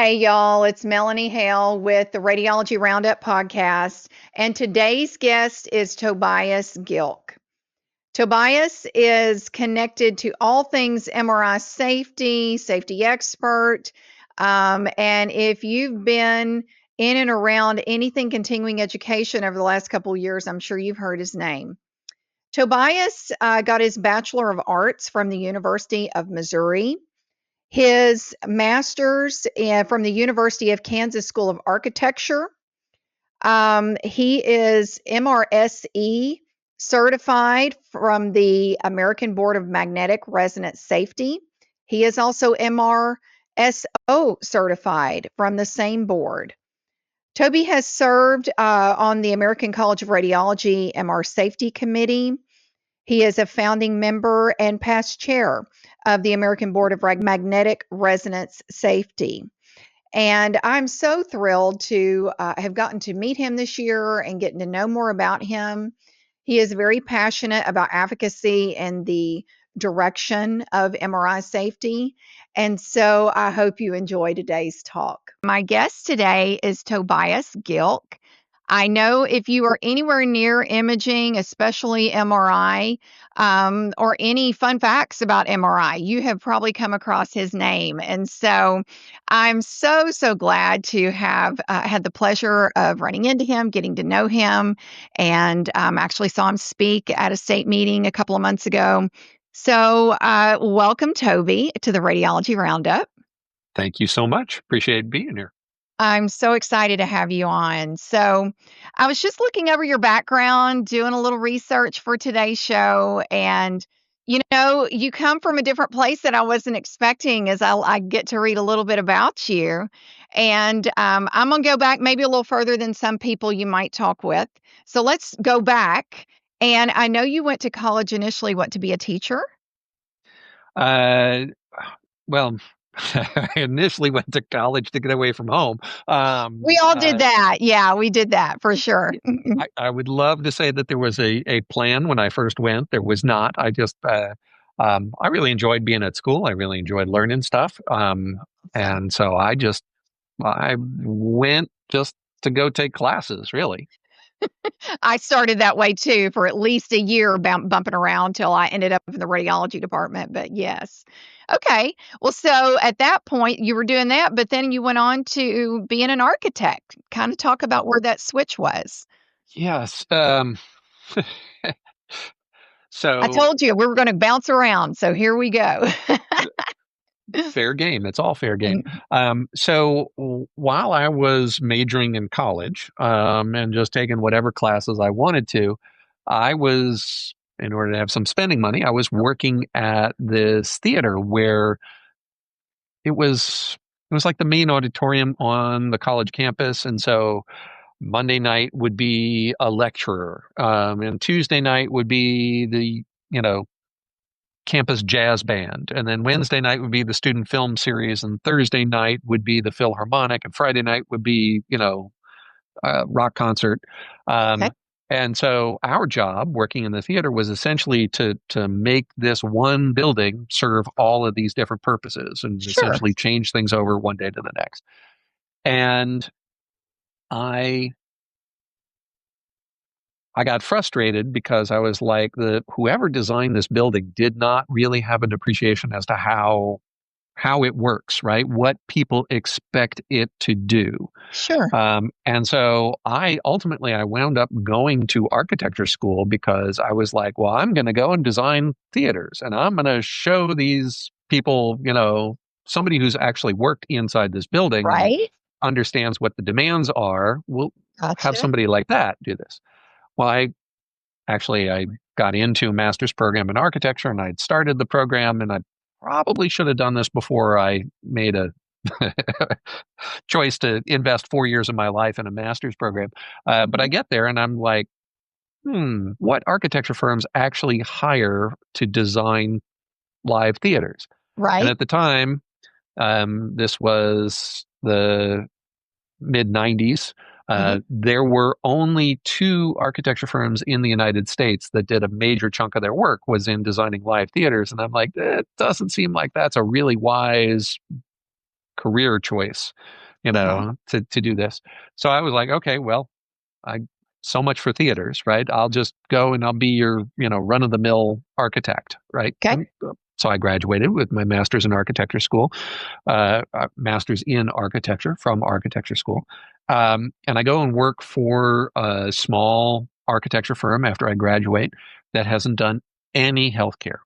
Hey, y'all, it's Melanie Hale with the Radiology Roundup podcast, and today's guest is Tobias Gilk. Tobias is connected to all things MRI safety expert. And if you've been in and around anything continuing education over the last couple of years, I'm sure you've heard his name. Tobias got his Bachelor of Arts from the University of Missouri, his master's from the University of Kansas School of Architecture. He is MRSE certified from the American Board of Magnetic Resonance Safety. He is also MRSO certified from the same board. Toby has served on the American College of Radiology MR Safety Committee. He is a founding member and past chair of the American Board of Magnetic Resonance Safety. And I'm so thrilled to have gotten to meet him this year and getting to know more about him. He is very passionate about advocacy and the direction of MRI safety. And so I hope you enjoy today's talk. My guest today is Tobias Gilk. I know if you are anywhere near imaging, especially MRI, or any fun facts about MRI, you have probably come across his name. And so I'm so glad to have had the pleasure of running into him, getting to know him, and actually saw him speak at a state meeting a couple of months ago. So welcome, Toby, to the Radiology Roundup. Thank you so much. Appreciate being here. I'm so excited to have you on. So, I was just looking over your background, doing a little research for today's show, and you come from a different place that I wasn't expecting as I get to read a little bit about you. And I'm going to go back maybe a little further than some people you might talk with. So, let's go back. And I know you went to college initially, to be a teacher? Well, I initially went to college to get away from home. We all did that. Yeah, we did that for sure. I would love to say that there was a plan when I first went. There was not. I really enjoyed being at school. I really enjoyed learning stuff. And so I went just to go take classes, really. I started that way too for at least a year, bumping around till I ended up in the radiology department. But yes. Okay. Well, so at that point, you were doing that, but then you went on to being an architect. Kind of talk about where that switch was. Yes. I So told you we were going to bounce around. So here we go. fair game. It's all fair game. Mm. So while I was majoring in college, and just taking whatever classes I wanted to, in order to have some spending money, I was working at this theater where it was like the main auditorium on the college campus. And so Monday night would be a lecturer, and Tuesday night would be the campus jazz band. And then Wednesday night would be the student film series, and Thursday night would be the Philharmonic, and Friday night would be, rock concert. Okay. And so our job working in the theater was essentially to make this one building serve all of these different purposes and Sure. essentially change things over one day to the next. And I got frustrated because I was like, whoever designed this building did not really have an appreciation as to how it works, right? What people expect it to do. Sure. And so I wound up going to architecture school because I was like, well, I'm going to go and design theaters, and I'm going to show these people, somebody who's actually worked inside this building, Right. understands what the demands are. We'll have Gotcha. somebody like that do this. Well, I got into a master's program in architecture, and I'd started the program, and I probably should have done this before I made a choice to invest 4 years of my life in a master's program. But I get there and I'm like, what architecture firms actually hire to design live theaters? Right. And at the time, this was the mid 90s. There were only 2 architecture firms in the United States that did a major chunk of their work was in designing live theaters. And I'm like, it doesn't seem like that's a really wise career choice, Uh-huh. to do this. So I was like, okay, well, I so much for theaters, right? I'll just go and I'll be your, run of the mill architect, right? Okay. And so I graduated with my master's in architecture school, master's in architecture from architecture school. And I go and work for a small architecture firm after I graduate that hasn't done any healthcare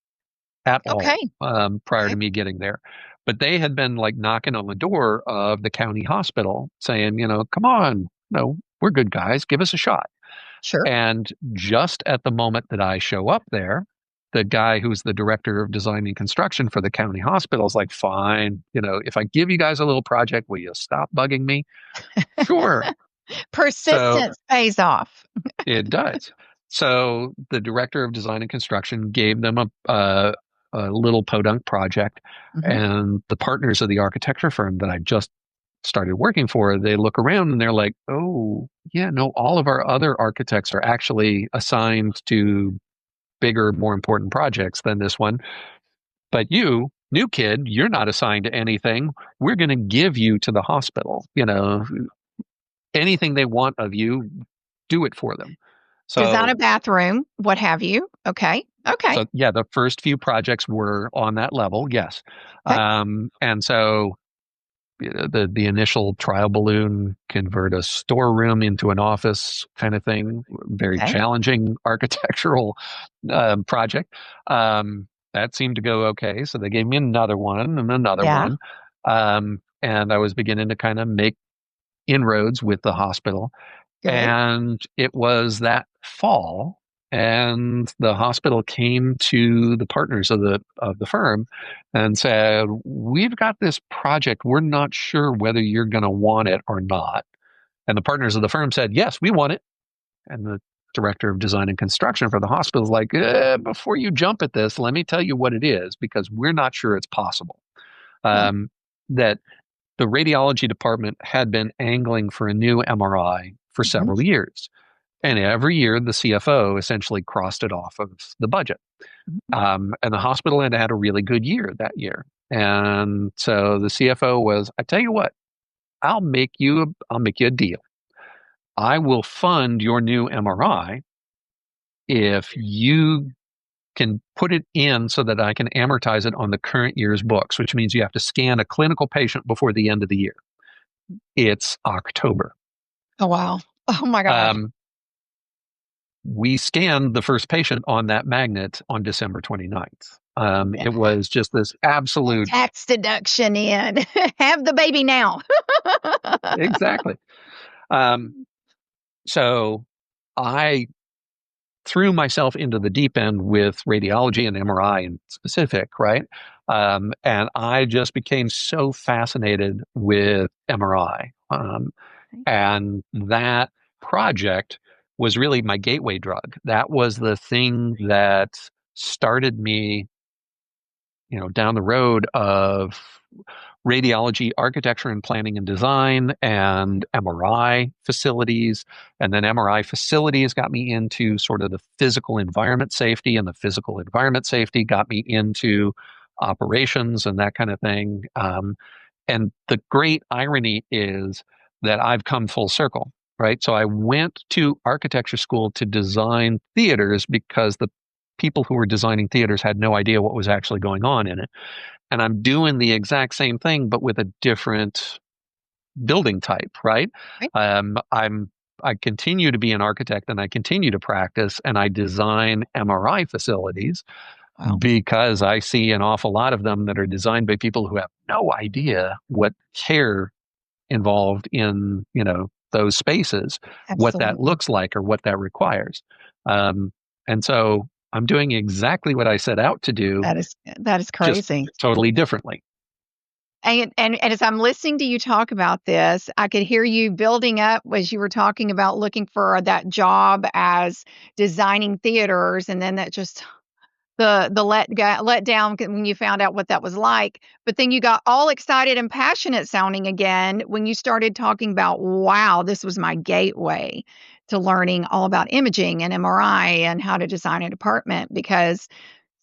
at Okay. all prior Okay. to me getting there. But they had been like knocking on the door of the county hospital saying, come on, no, we're good guys, give us a shot. Sure. And just at the moment that I show up there, the guy who's the director of design and construction for the county hospital is like, fine, if I give you guys a little project, will you stop bugging me? Sure. So Persistence pays off. it does. So the director of design and construction gave them a little podunk project, Hmm. and the partners of the architecture firm that I just started working for, they look around and they're like, oh, yeah, no, all of our other architects are actually assigned to bigger, more important projects than this one. But you, new kid, you're not assigned to anything. We're going to give you to the hospital. Anything they want of you, do it for them. Design a So, bathroom, what have you. Okay. Okay. so yeah, the first few projects were on that level, yes. Okay. And so the initial trial balloon, convert a storeroom into an office kind of thing, very Okay. challenging architectural project. That seemed to go okay, so they gave me another one and another Yeah. one, and I was beginning to kind of make inroads with the hospital. Good. And it was that fall, and the hospital came to the partners of the firm and said, "We've got this project. We're not sure whether you're going to want it or not." And the partners of the firm said, "Yes, we want it." And the director of design and construction for the hospital is like, "Before you jump at this, let me tell you what it is, because we're not sure it's possible." Okay. That the radiology department had been angling for a new MRI for Mhm. several years. And every year, the CFO essentially crossed it off of the budget. Mhm. And the hospital had a really good year that year. And so the CFO was, I tell you what, I'll make you a deal. I will fund your new MRI if you can put it in so that I can amortize it on the current year's books, which means you have to scan a clinical patient before the end of the year. It's October. Oh, wow. Oh my gosh. Um, we scanned the first patient on that magnet on December 29th. Yeah. It was just this absolute, Tax deduction in. Have the baby now. exactly. Um, so I threw myself into the deep end with radiology and MRI in specific, right? And I just became so fascinated with MRI. And that project was really my gateway drug. That was the thing that started me, down the road of radiology architecture and planning and design and MRI facilities. And then MRI facilities got me into sort of the physical environment safety, and the physical environment safety got me into operations and that kind of thing. And the great irony is that I've come full circle, right? So I went to architecture school to design theaters because the people who were designing theaters had no idea what was actually going on in it. And I'm doing the exact same thing, but with a different building type, right? Right. I continue to be an architect, and I continue to practice, and I design MRI facilities Wow. because I see an awful lot of them that are designed by people who have no idea what care involved in, those spaces, what that Absolutely. looks like or what that requires. Um, and so I'm doing exactly what I set out to do, That is just crazy. totally differently. And as I'm listening to you talk about this, I could hear you building up as you were talking about looking for that job as designing theaters, and then that just the let down when you found out what that was like. But then you got all excited and passionate sounding again when you started talking about, wow, this was my gateway to learning all about imaging and MRI and how to design a department, because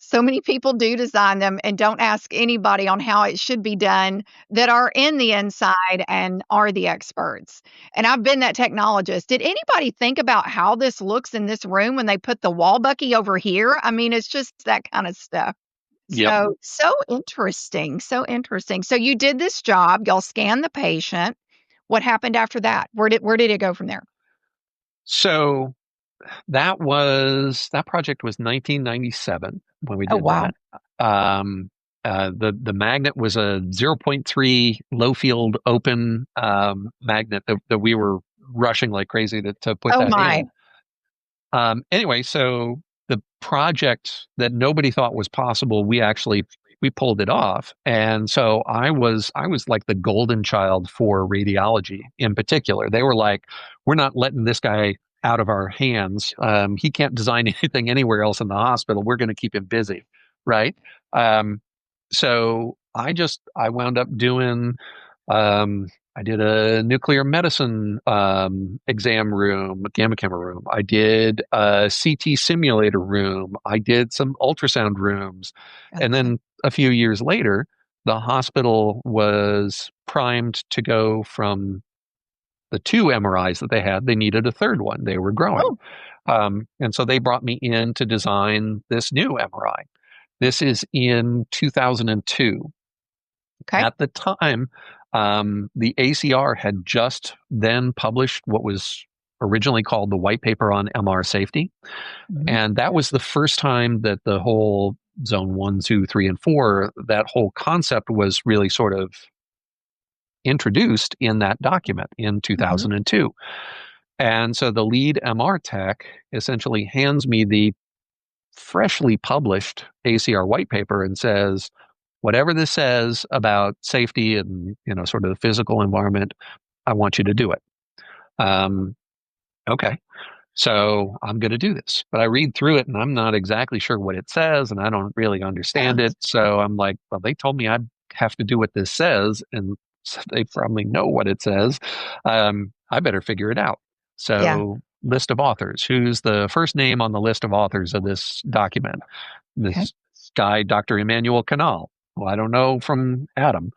So many people do design them and don't ask anybody on how it should be done that are in the inside and are the experts. And I've been that technologist. Did anybody think about how this looks in this room when they put the wall bucky over here? I mean, it's just that kind of stuff. Yep. So interesting. So interesting. So you did this job, y'all scanned the patient. What happened after that? Where did it go from there? So that project was 1997 when we Oh, did wow. that. The magnet was a zero point 0.3 low field open magnet that we were rushing like crazy to put Oh that my. in. Anyway, so the project that nobody thought was possible, we pulled it off. And so I was like the golden child for radiology in particular. They were like, we're not letting this guy out of our hands. He can't design anything anywhere else in the hospital. We're going to keep him busy, right? Um, so I wound up doing I did a nuclear medicine exam room, a gamma camera room. I did a CT simulator room. I did some ultrasound rooms. And Okay. then a few years later, the hospital was primed to go from the two MRIs that they had. They needed a third one. They were growing. Oh, And so they brought me in to design this new MRI. This is in 2002. okay. At the time, the ACR had just then published what was originally called the white paper on MR safety. Mhm. And that was the first time that the whole zone 1, 2, 3, and 4, that whole concept was really sort of introduced in that document in Mhm. 2002. And so the lead MR tech essentially hands me the freshly published ACR white paper and says, whatever this says about safety and sort of the physical environment, I want you to do it. Um, okay, so I'm going to do this, but I read through it and I'm not exactly sure what it says, and I don't really understand Yeah. it. So I'm like, well, they told me I'd have to do what this says, and so they probably know what it says. I better figure it out. Yeah. So list of authors. Who's the first name on the list of authors of this document? Okay. This guy, Dr. Emmanuel Canal. Well, I don't know from Adam.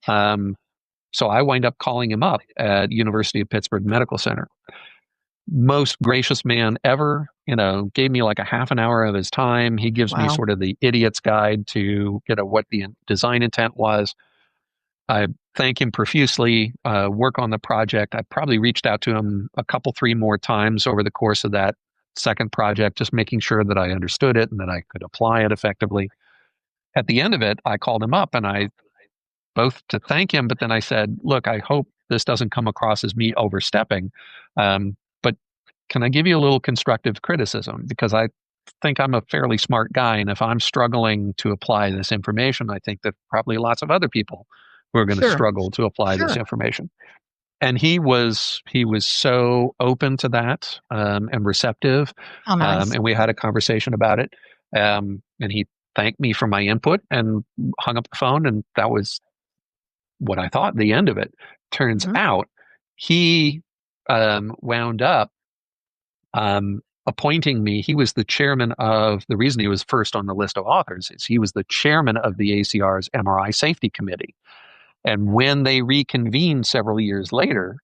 Um, so I wind up calling him up at University of Pittsburgh Medical Center. Most gracious man ever, gave me like a half an hour of his time. He gives me Wow. sort of the idiot's guide to, what the design intent was. I thank him profusely, work on the project. I probably reached out to him a couple, three more times over the course of that second project, just making sure that I understood it and that I could apply it effectively. At the end of it, I called him up and I both to thank him, but then I said, look, I hope this doesn't come across as me overstepping. But can I give you a little constructive criticism? Because I think I'm a fairly smart guy. And if I'm struggling to apply this information, I think that probably lots of other people who are going to Sure. struggle to apply this Sure. information. And he was so open to that and receptive. How nice. And we had a conversation about it. And he thanked me for my input and hung up the phone. And that was what I thought the end of it. Turns Mhm. out he wound up appointing me. He was the chairman of the reason he was first on the list of authors is he was the chairman of the ACR's MRI safety committee. And when they reconvened several years later,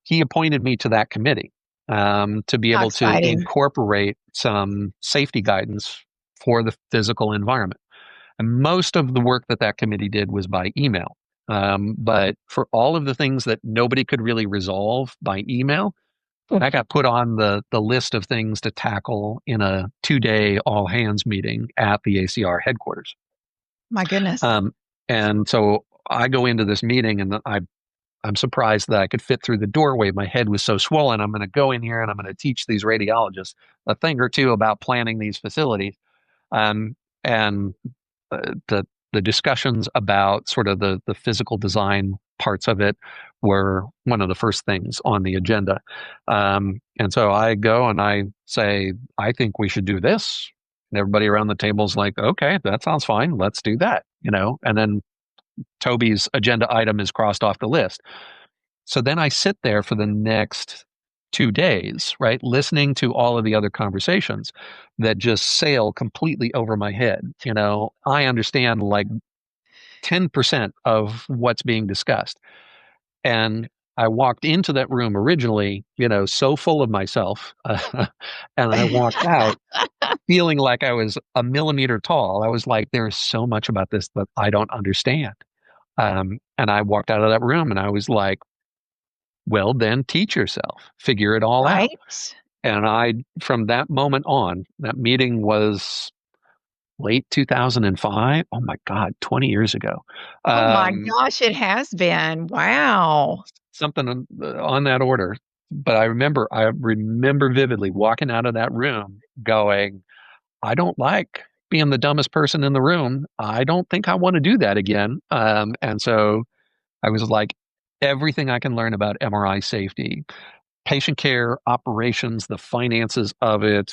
he appointed me to that committee to be How able to exciting. incorporate some safety guidance for the physical environment. And most of the work that committee did was by email. But for all of the things that nobody could really resolve by email, that got put on the list of things to tackle in a 2-day all hands meeting at the ACR headquarters. My goodness. Um, and so I go into this meeting and I'm surprised that I could fit through the doorway. My head was so swollen. I'm going to go in here and I'm going to teach these radiologists a thing or two about planning these facilities. Um, and the discussions about sort of the physical design parts of it were one of the first things on the agenda. And so I go and I say, I think we should do this. And everybody around the table is like, okay, that sounds fine. Let's do that, and then Toby's agenda item is crossed off the list. So then I sit there for the next 2 days, right? Listening to all of the other conversations that just sail completely over my head. I understand like 10% of what's being discussed. And I walked into that room originally, so full of myself. And I walked out feeling like I was a millimeter tall. I was like, there is so much about this that I don't understand. And I walked out of that room and I was like, well, then teach yourself, figure it all out. Right? And from that moment on, that meeting was late 2005. Oh my God, 20 years ago. Oh my Um, gosh, it has been. Wow. Something on that order. But I remember vividly walking out of that room going, I don't like being the dumbest person in the room. I don't think I want to do that again. And so I was like, everything I can learn about MRI safety, patient care, operations, the finances of it,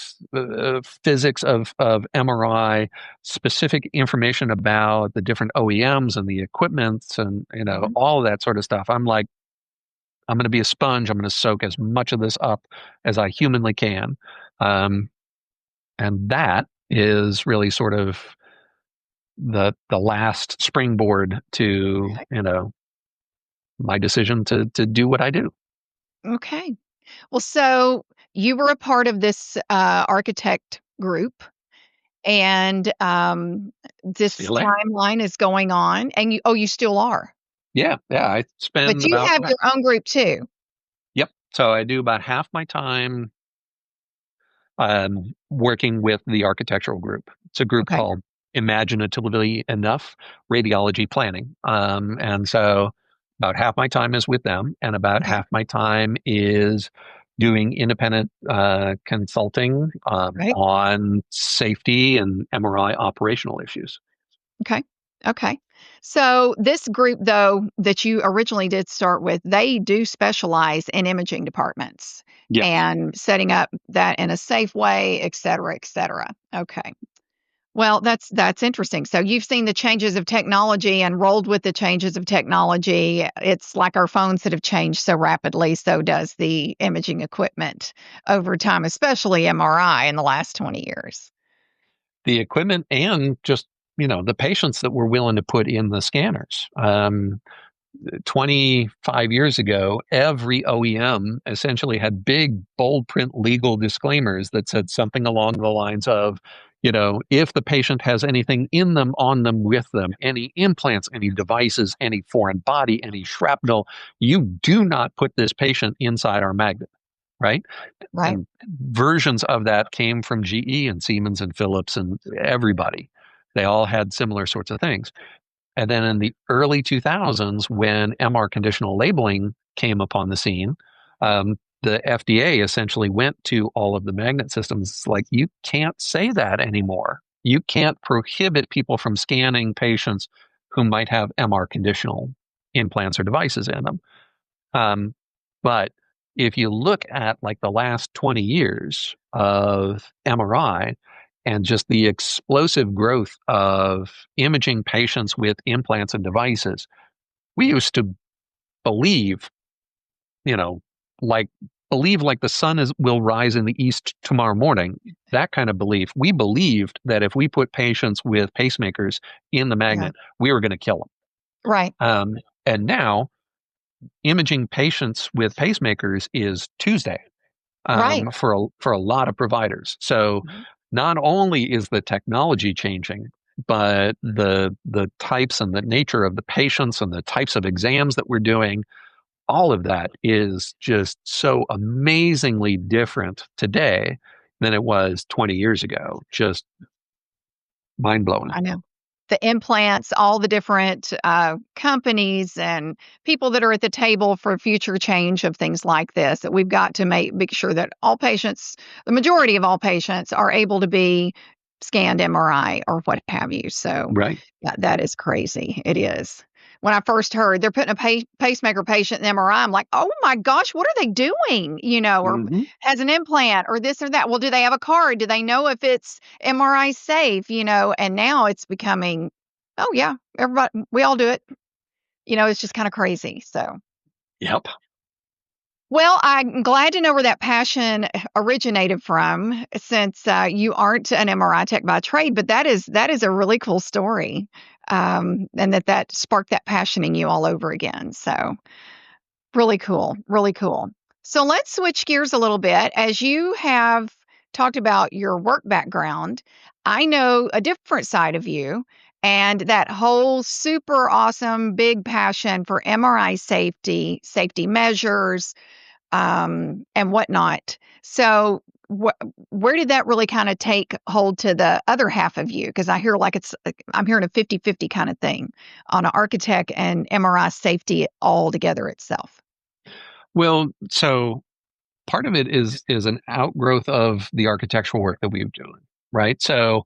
physics of MRI, specific information about the different OEMs and the equipments and, Mhm. all of that sort of stuff. I'm like, I'm going to be a sponge. I'm going to soak as much of this up as I humanly can. Um, and that is really sort of the last springboard to, my decision to do what I do. Okay. Well, so you were a part of this architect group, and this Still there. timeline is going on, and you still are, Yeah. Yeah. I but spend you about, have your own group too. yep. So I do about half my time working with the architectural group. It's a group Okay. called Imaginatively Enough Radiology Planning. And so about half my time is with them, and about Okay. half my time is doing independent consulting Right. on safety and MRI operational issues. Okay. Okay. So this group, though, that you originally did start with, they do specialize in imaging departments Yes. and setting up that in a safe way, et cetera, et cetera. Okay. Well, that's interesting. So you've seen the changes of technology and rolled with the changes of technology. It's like our phones that have changed so rapidly, so does the imaging equipment over time, especially MRI in the last 20 years. The equipment and just, the patients that we're willing to put in the scanners. 25 years ago, every OEM essentially had big, bold print legal disclaimers that said something along the lines of, if the patient has anything in them, on them, with them, any implants, any devices, any foreign body, any shrapnel, you do not put this patient inside our magnet, right? Right. And versions of that came from GE and Siemens and Philips and everybody. They all had similar sorts of things. And then in the early 2000s, when MR conditional labeling came upon the scene, the FDA essentially went to all of the magnet systems like, you can't say that anymore. You can't prohibit people from scanning patients who might have MR conditional implants or devices in them. Um, but if you look at like the last 20 years of MRI and just the explosive growth of imaging patients with implants and devices, we used to believe, you know, like believe like the sun will rise in the east tomorrow morning. That kind of belief. We believed that if we put patients with pacemakers in the Yeah. magnet, we were going to kill Right. them. And now imaging patients with pacemakers is Tuesday Right. for a lot of providers. So Mhm. not only is the technology changing, but the types and the nature of the patients and the types of exams that we're doing, all of that is just so amazingly different today than it was 20 years ago. Just mind blowing. I know. The implants, all the different companies and people that are at the table for future change of things like this, that we've got to make sure that all patients, the majority of all patients, are able to be scanned MRI or what have you. So Right. that is crazy. It is. When I first heard they're putting a pacemaker patient in MRI, I'm like, oh my gosh, what are they doing? Or Hmm. has an implant or this or that. Well, do they have a card? Do they know if it's MRI safe? And now it's becoming, oh yeah, everybody, we all do it. It's just kind of crazy. So Yep. Well, I'm glad to know where that passion originated from, since you aren't an MRI tech by trade. But that is a really cool story, and that sparked that passion in you all over again. So really cool, really cool. So let's switch gears a little bit. As you have talked about your work background, I know a different side of you, and that whole super awesome big passion for MRI safety, safety measures, and whatnot. So, where did that really kind of take hold to the other half of you? Because I hear I'm hearing a 50-50 kind of thing on an architect and MRI safety all together itself. Well, so part of it is an outgrowth of the architectural work that we've doing, right? So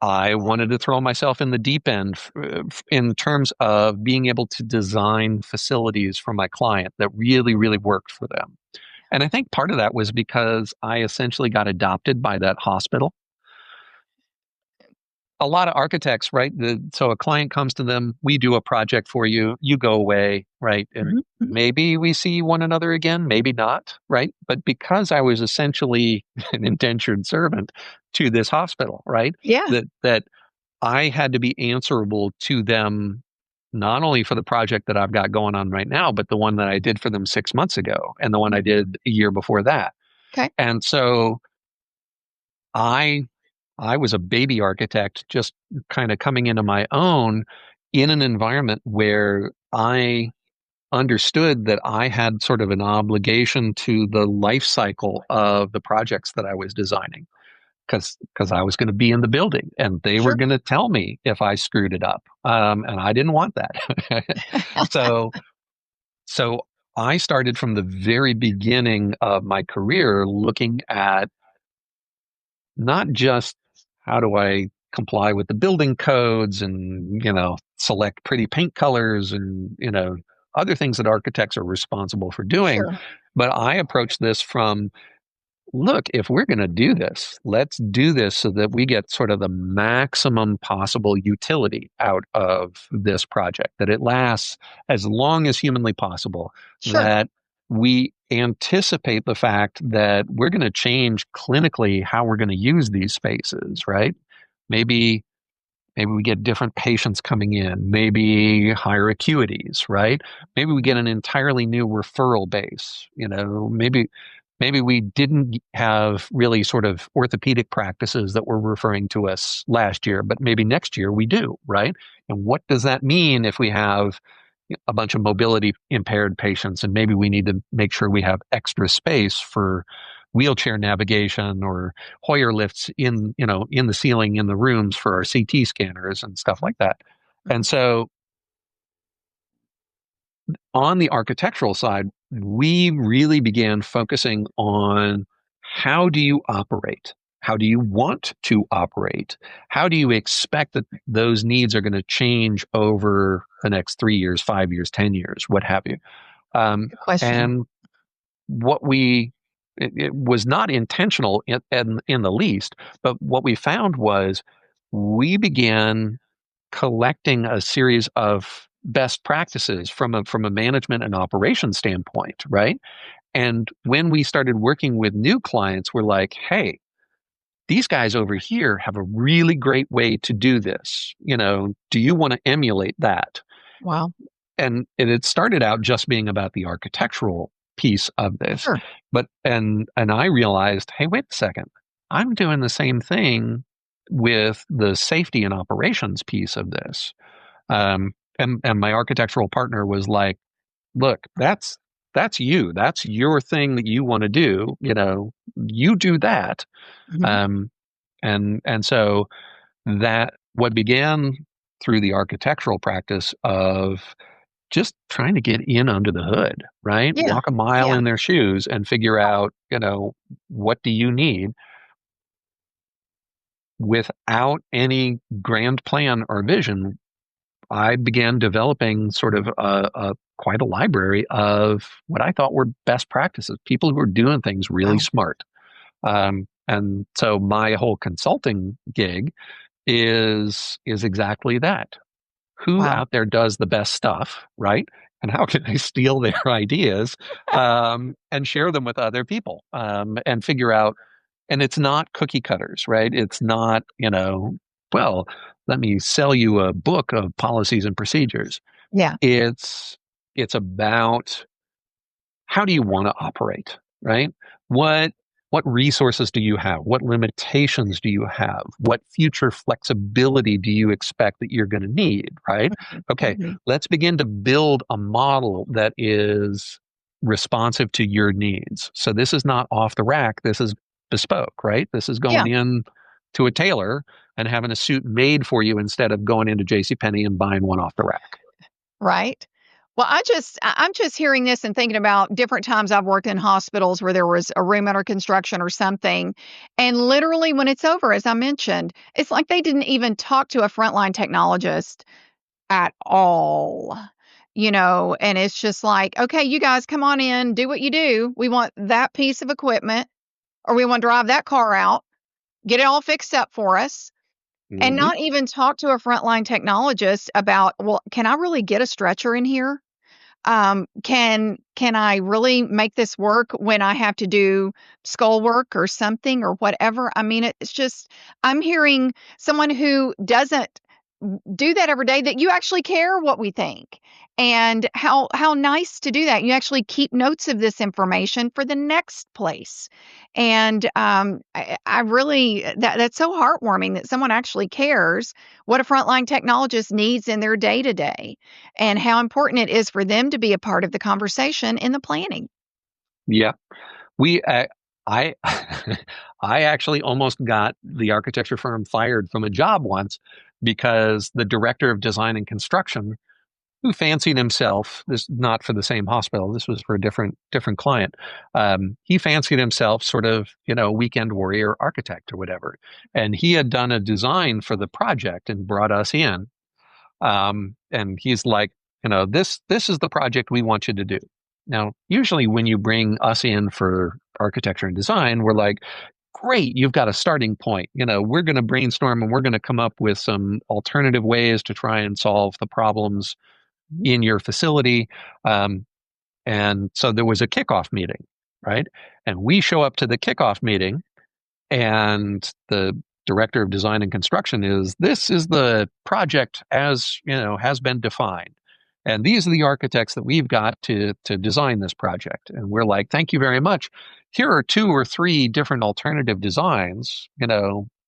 I wanted to throw myself in the deep end in terms of being able to design facilities for my client that really, really worked for them. And I think part of that was because I essentially got adopted by that hospital. A lot of architects, right? So a client comes to them, we do a project for you, you go away, right? And Mhm, mhm. maybe we see one another again, maybe not, right? But because I was essentially an indentured servant to this hospital, right? Yeah, That I had to be answerable to them, not only for the project that I've got going on right now, but the one that I did for them 6 months ago and the one I mhm, did a year before that. okay, And so I I was a baby architect just kind of coming into my own in an environment where I understood that I had sort of an obligation to the life cycle of the projects that I was designing because I was going to be in the building and they were sure. going to tell me if I screwed it up, and I didn't want that. so so I started from the very beginning of my career looking at not just how do I comply with the building codes and, select pretty paint colors and, other things that architects are responsible for doing. Sure, But I approach this from, look, if we're going to do this, let's do this so that we get sort of the maximum possible utility out of this project, that it lasts as long as humanly possible, sure. that we anticipate the fact that we're going to change clinically how we're going to use these spaces, right? Maybe Maybe we get different patients coming in, maybe higher acuities, right? Maybe we get an entirely new referral base. Maybe we didn't have really sort of orthopedic practices that were referring to us last year, but maybe next year we do, right? And what does that mean if we have a bunch of mobility impaired patients and maybe we need to make sure we have extra space for wheelchair navigation or Hoyer lifts in the ceiling in the rooms for our CT scanners and stuff like that. Mhm. And so on the architectural side, we really began focusing on how do you operate? How do you want to operate? How do you expect that those needs are going to change over the next 3 years, 5 years, 10 years, what have you? Um, Good question. and what we it was not intentional in the least, but what we found was we began collecting a series of best practices from a management and operations standpoint, right? And when we started working with new clients, we're like, hey, these guys over here have a really great way to do this. Do you want to emulate that? Wow. And it started out just being about the architectural piece of this, Sure. but and I realized, hey, wait a second, I'm doing the same thing with the safety and operations piece of this. And my architectural partner was like, look, that's you, that's your thing that you want to do, you do that. Mhm. um and so that what began through the architectural practice of just trying to get in under the hood, right? Yeah. Walk a mile Yeah. in their shoes and figure out, what do you need without any grand plan or vision. I began developing sort of a quite a library of what I thought were best practices, people who were doing things really Wow. smart. And so my whole consulting gig is exactly that. Who Wow. out there does the best stuff, right? and how can I steal their ideas and share them with other people and figure out. And it's not cookie cutters, right? It's not, well, let me sell you a book of policies and procedures. Yeah. It's about how do you want to operate, right? What what resources do you have? What limitations do you have? What future flexibility do you expect that you're going to need, right? Okay, Mhm. let's begin to build a model that is responsive to your needs. So this is not off the rack, this is bespoke, right? This is Yeah. going in to a tailor and having a suit made for you instead of going into JCPenney and buying one off the rack. Right. Well, I'm just hearing this and thinking about different times I've worked in hospitals where there was a room under construction or something. And literally when it's over, as I mentioned, it's like they didn't even talk to a frontline technologist at all. And it's just like, okay, you guys come on in, do what you do. We want that piece of equipment, or we want to drive that car out, get it all fixed up for us. And Mm-hmm. not even talk to a frontline technologist about, well, can I really get a stretcher in here? Can I really make this work when I have to do skull work or something or whatever? I mean, it's just I'm hearing someone who doesn't do that every day, that you actually care what we think. And how nice to do that. You actually keep notes of this information for the next place. And I really that's so heartwarming that someone actually cares what a frontline technologist needs in their day to day, and how important it is for them to be a part of the conversation in the planning. Yeah. We, I, I actually almost got the architecture firm fired from a job once because the director of design and construction, who fancied himself, this not for the same hospital, this was for a different client. He fancied himself sort of, weekend warrior architect or whatever, and he had done a design for the project and brought us in. And he's like, this is the project we want you to do. Now, usually when you bring us in for architecture and design, we're like, great, you've got a starting point. We're going to brainstorm and we're going to come up with some alternative ways to try and solve the problems in your facility. And so there was a kickoff meeting, right? And we show up to the kickoff meeting, and the director of design and construction this is the project as has been defined, and these are the architects that we've got to design this project. And we're like, thank you very much. Here are 2 or 3 different alternative designs,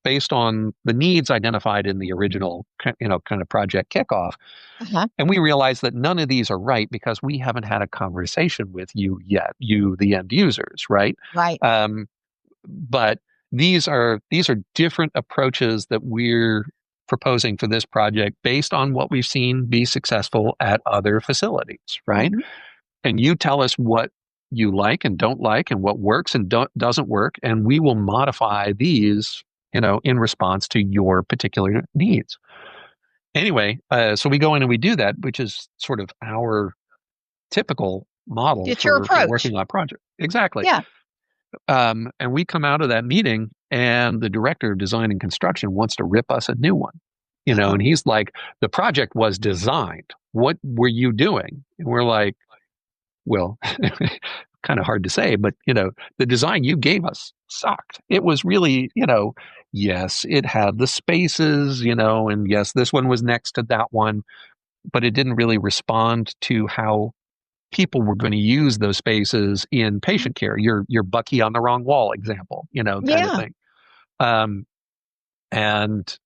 based on the needs identified in the original kind of project kickoff. Uh-huh. And we realize that none of these are right because we haven't had a conversation with you yet, you the end users, right? Right. But these are different approaches that we're proposing for this project based on what we've seen be successful at other facilities, right? Mhm. And you tell us what you like and don't like and what works and doesn't work, and we will modify these, in response to your particular needs. Anyway, so we go in and we do that, which is sort of our typical model It's your for approach. working on projects. Exactly. Yeah. And we come out of that meeting, and the director of design and construction wants to rip us a new one, Uh-huh. and he's like, the project was designed. What were you doing? And we're like, well, kind of hard to say, but, the design you gave us sucked. It was really, yes, it had the spaces, and yes, this one was next to that one, but it didn't really respond to how people were going to use those spaces in patient care. Your Bucky on the wrong wall example, kind of Yeah. thing. Um, and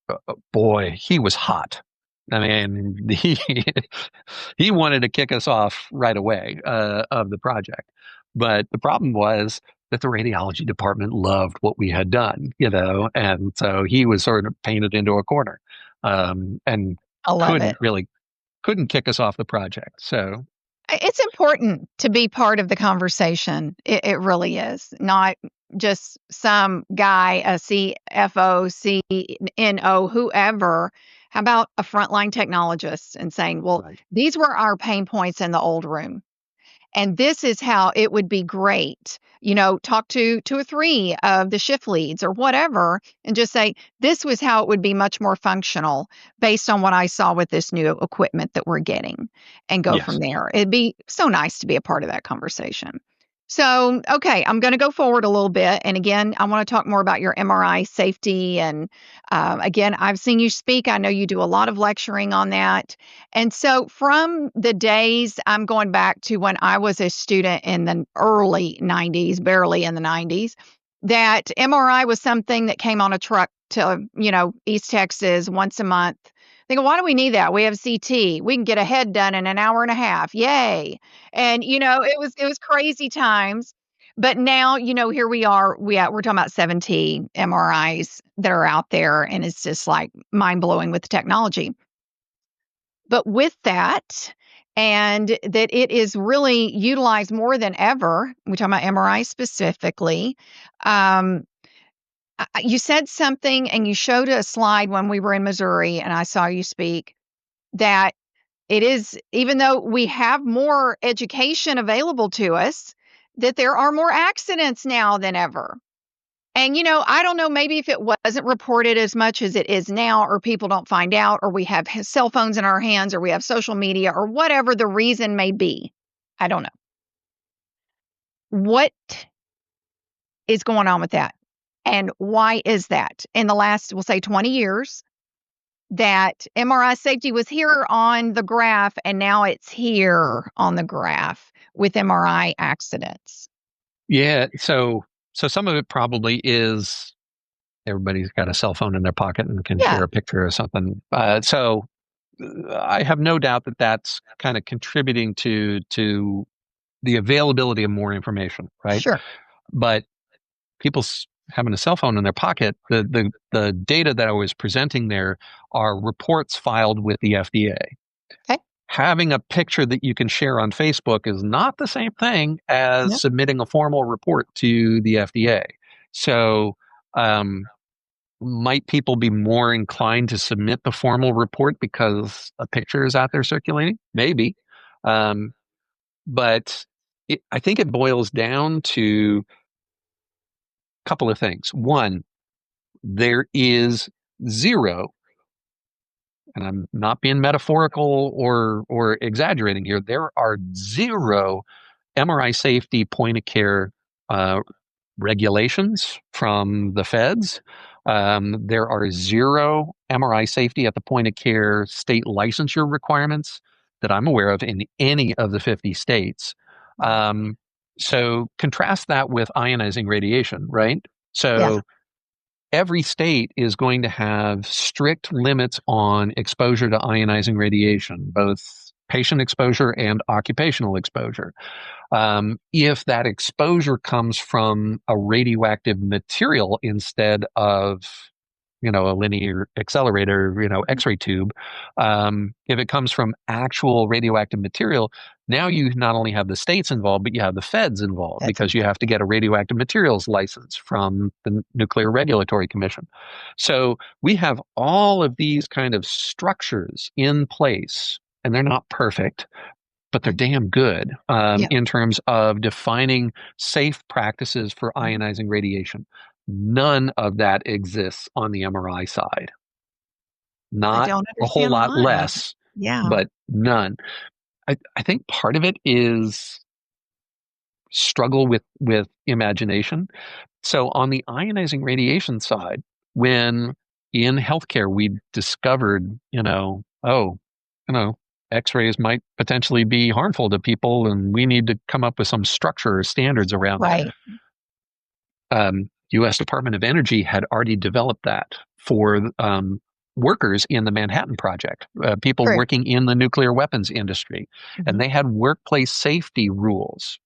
boy, he was hot. I mean, he wanted to kick us off right away of the project. But the problem was that the radiology department loved what we had done, and so he was sort of painted into a corner, and I love couldn't it. really couldn't kick us off the project. So It's important to be part of the conversation. It really is. Not just some guy, a CFO, CNO, whoever. How about a frontline technologist and saying, well, right. these were our pain points in the old room. And this is how it would be great. Talk to two or three of the shift leads or whatever, and just say, this was how it would be much more functional based on what I saw with this new equipment that we're getting, and go from Yes. there. It'd be so nice to be a part of that conversation. So, okay, I'm going to go forward a little bit. And again, I want to talk more about your MRI safety. And again, I've seen you speak. I know you do a lot of lecturing on that. And so, from the days, I'm going back to when I was a student in the early 90s, barely in the 90s, that MRI was something that came on a truck to, East Texas once a month. They go, why do we need that? We have CT. We can get a head done in an hour and a half. Yay. And it was crazy times. But now, here we are. We're talking about 17 MRIs that are out there, and it's just like mind blowing with the technology. But with that, and that it is really utilized more than ever, we're talking about MRI specifically. Um, you said something, and you showed a slide when we were in Missouri, and I saw you speak, that it is, even though we have more education available to us, that there are more accidents now than ever. And, I don't know, maybe if it wasn't reported as much as it is now, or people don't find out, or we have cell phones in our hands, or we have social media, or whatever the reason may be. I don't know. What is going on with that? And why is that? In the last, we'll say 20 years, that MRI safety was here on the graph, and now it's here on the graph with MRI accidents. Yeah. So some of it probably is everybody's got a cell phone in their pocket and can share Yeah, a picture or something. So I have no doubt that that's kind of contributing to the availability of more information, right? sure. But people's having a cell phone in their pocket, the data that I was presenting there are reports filed with the FDA. Okay. Having a picture that you can share on Facebook is not the same thing as Yep. submitting a formal report to the FDA. So, might people be more inclined to submit the formal report because a picture is out there circulating? Maybe. Um, but I think it boils down to a couple of things. One, there is zero, and I'm not being metaphorical or exaggerating here. There are zero MRI safety point of care uh, regulations from the feds. There are zero MRI safety at the point of care state licensure requirements that I'm aware of in any of the 50 states. Um, so contrast that with ionizing radiation, right? Yeah. So every state is going to have strict limits on exposure to ionizing radiation, both patient exposure and occupational exposure. If that exposure comes from a radioactive material instead of, a linear accelerator, X-ray tube, if it comes from actual radioactive material, now you not only have the states involved, but you have the feds involved That's because you have to get a radioactive materials license from the Nuclear Regulatory Commission. So we have all of these kind of structures in place, and they're not perfect, but they're damn good yeah. in terms of defining safe practices for ionizing radiation. None of that exists on the MRI side. I Not don't a whole understand lot why. less, Yeah. but none. I think part of it is struggle with imagination. So on the ionizing radiation side, when in healthcare we discovered, oh, X-rays might potentially be harmful to people, and we need to come up with some structure or standards around that. Right. U.S. Department of Energy had already developed that for workers in the Manhattan Project, people True. working in the nuclear weapons industry, Hmm. and they had workplace safety rules.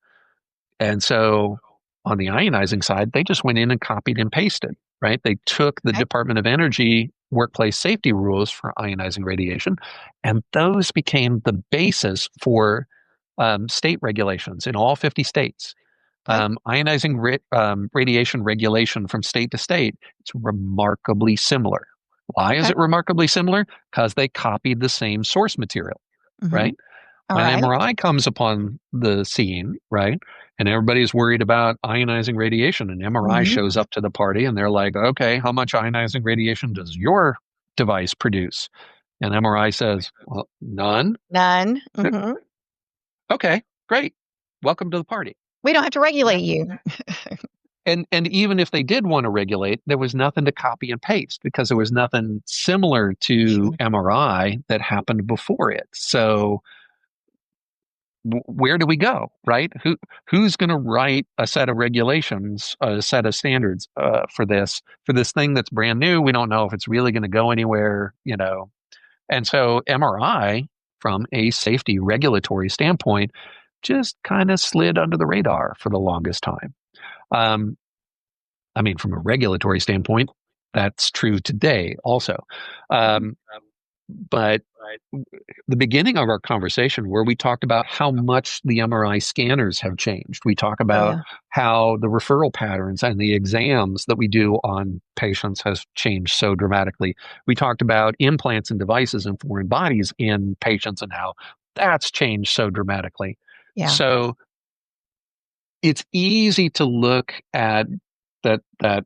And so on the ionizing side, they just went in and copied and pasted, right? They took the Okay. Department of Energy workplace safety rules for ionizing radiation, and those became the basis for state regulations in all 50 states. Okay. Radiation regulation from state to state, it's remarkably similar. Why is Okay. it remarkably similar? Because they copied the same source material, Hmm. right? All An right. MRI comes upon the scene, right? And everybody's worried about ionizing radiation. And MRI Hmm. shows up to the party and they're like, okay, how much ionizing radiation does your device produce? And MRI says, well, none. None. Hmm. Okay, great. Welcome to the party. We don't have to regulate you. And even if they did want to regulate, there was nothing to copy and paste because there was nothing similar to Sure. MRI that happened before it. So where do we go, right? Who's going to write a set of regulations, a set of standards for this thing that's brand new? We don't know if it's really going to go anywhere, you know. And so MRI, from a safety regulatory standpoint, just kind of slid under the radar for the longest time. Um, I mean, from a regulatory standpoint, that's true today also. Mhm. But the beginning of our conversation, where we talked about how much the MRI scanners have changed, we talk Oh, about yeah. how the referral patterns and the exams that we do on patients has changed so dramatically. We talked about implants and devices in foreign bodies in patients and how that's changed so dramatically. Yeah. So it's easy to look at that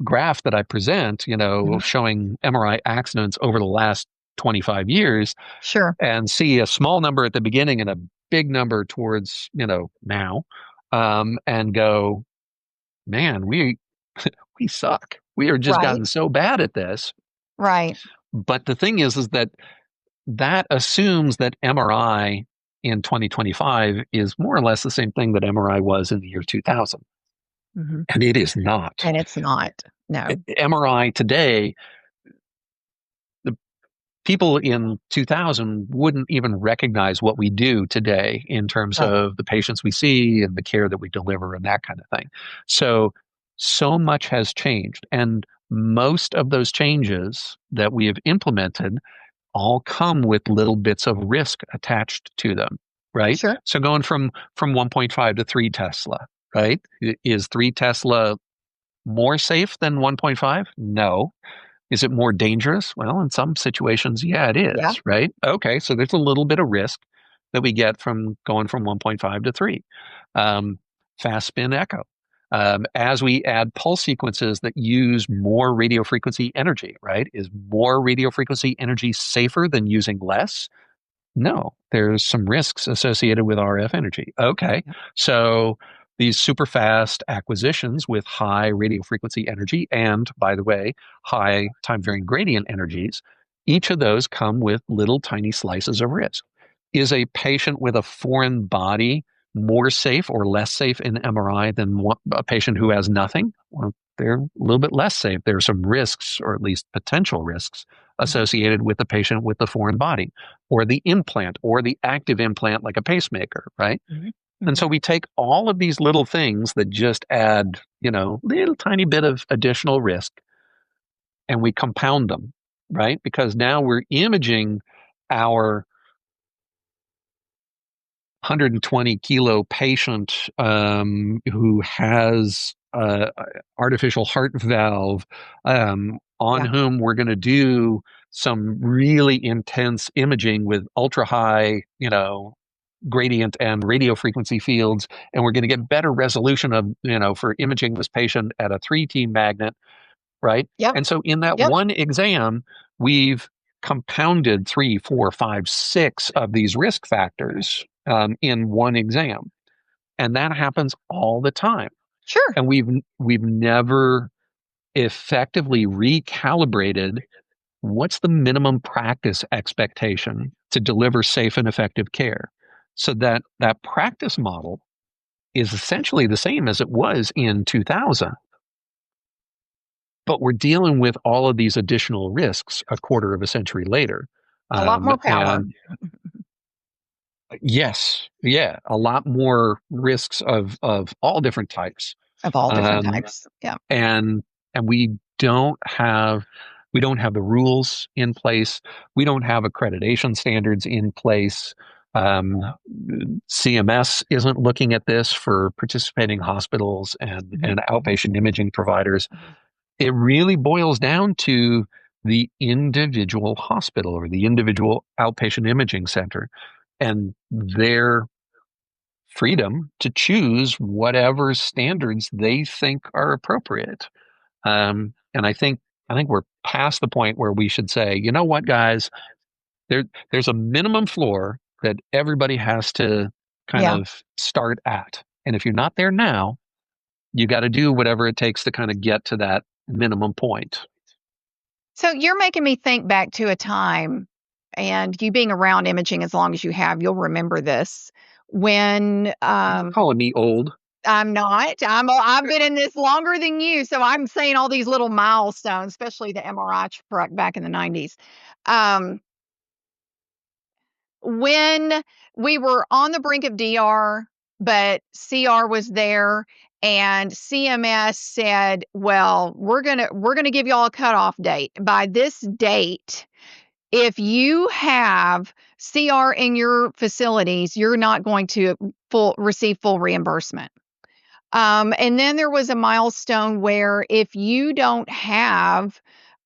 graph that I present, you know, Mhm. showing MRI accidents over the last 25 years Sure. and see a small number at the beginning and a big number towards, you know, now, and go, man, we suck. We are just Right. gotten so bad at this. Right. But the thing is that assumes that MRI in 2025 is more or less the same thing that MRI was in the year 2000. Hmm. And it is not. And it's not. No. MRI today, the people in 2000 wouldn't even recognize what we do today in terms Right. of the patients we see and the care that we deliver and that kind of thing. So much has changed. And most of those changes that we have implemented all come with little bits of risk attached to them, right? Sure. So going from 1.5 to 3 Tesla, right? Is 3 Tesla more safe than 1.5? No. Is it more dangerous? Well, in some situations, yeah, it Yeah. is, right? Okay, so there's a little bit of risk that we get from going from 1.5 to 3. Fast spin echo. As we add pulse sequences that use more radio frequency energy, right? Is more radio frequency energy safer than using less? No, there's some risks associated with RF energy. Okay, Yep. so these super fast acquisitions with high radio frequency energy and, by the way, high time varying gradient energies, each of those come with little tiny slices of risk. Is a patient with a foreign body more safe or less safe in MRI than a patient who has nothing? Well, they're a little bit less safe. There are some risks, or at least potential risks, Mhm. associated with the patient with the foreign body or the implant or the active implant like a pacemaker, right? Mhm. And Mhm. so we take all of these little things that just add, you know, little tiny bit of additional risk and we compound them, right? Because now we're imaging our 120 kilo patient who has artificial heart valve, on Yeah. whom we're going to do some really intense imaging with ultra high, you know, gradient and radio frequency fields, and we're going to get better resolution of, you know, for imaging this patient at a 3T magnet, right? Yep. And so in that Yep. one exam, we've compounded 3, 4, 5, 6 of these risk factors in one exam, and that happens all the time. Sure. And we've never effectively recalibrated what's the minimum practice expectation to deliver safe and effective care, so that that practice model is essentially the same as it was in 2000. But we're dealing with all of these additional risks a quarter of a century later. A lot more power And yes, yeah, a lot more risks of all different types. of all different Um, types. Yeah. and and we don't have the rules in place. We don't have accreditation standards in place. Um, CMS isn't looking at this for participating hospitals Mhm. and outpatient imaging providers. Mhm. It really boils down to the individual hospital or the individual outpatient imaging center. and their freedom to choose whatever standards they think are appropriate. And I think we're past the point where we should say, you know what, guys, there's a minimum floor that everybody has to kind Yeah. of start at. And if you're not there now, you got to do whatever it takes to kind of get to that minimum point. So you're making me think back to a time, and you being around imaging as long as you have, you'll remember this. When You're calling me old. I'm not, I've been in this longer than you, so I'm saying all these little milestones, especially the MRI truck back in the 90s. Um, when we were on the brink of DR, but CR was there, and CMS said, "Well, we're gonna give y'all a cutoff date. By this date, if you have CR in your facilities, you're not going to receive full reimbursement." And then there was a milestone where if you don't have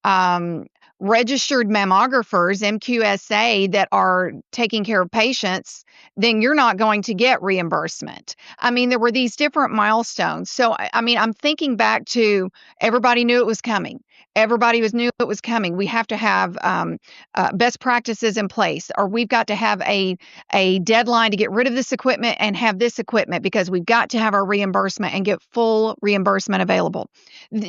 um, registered mammographers, MQSA, that are taking care of patients, then you're not going to get reimbursement. I mean, there were these different milestones. So, I mean, I'm thinking back to everybody knew it was coming. Everybody knew it was coming. We have to have best practices in place, or we've got to have a deadline to get rid of this equipment and have this equipment because we've got to have our reimbursement and get full reimbursement available.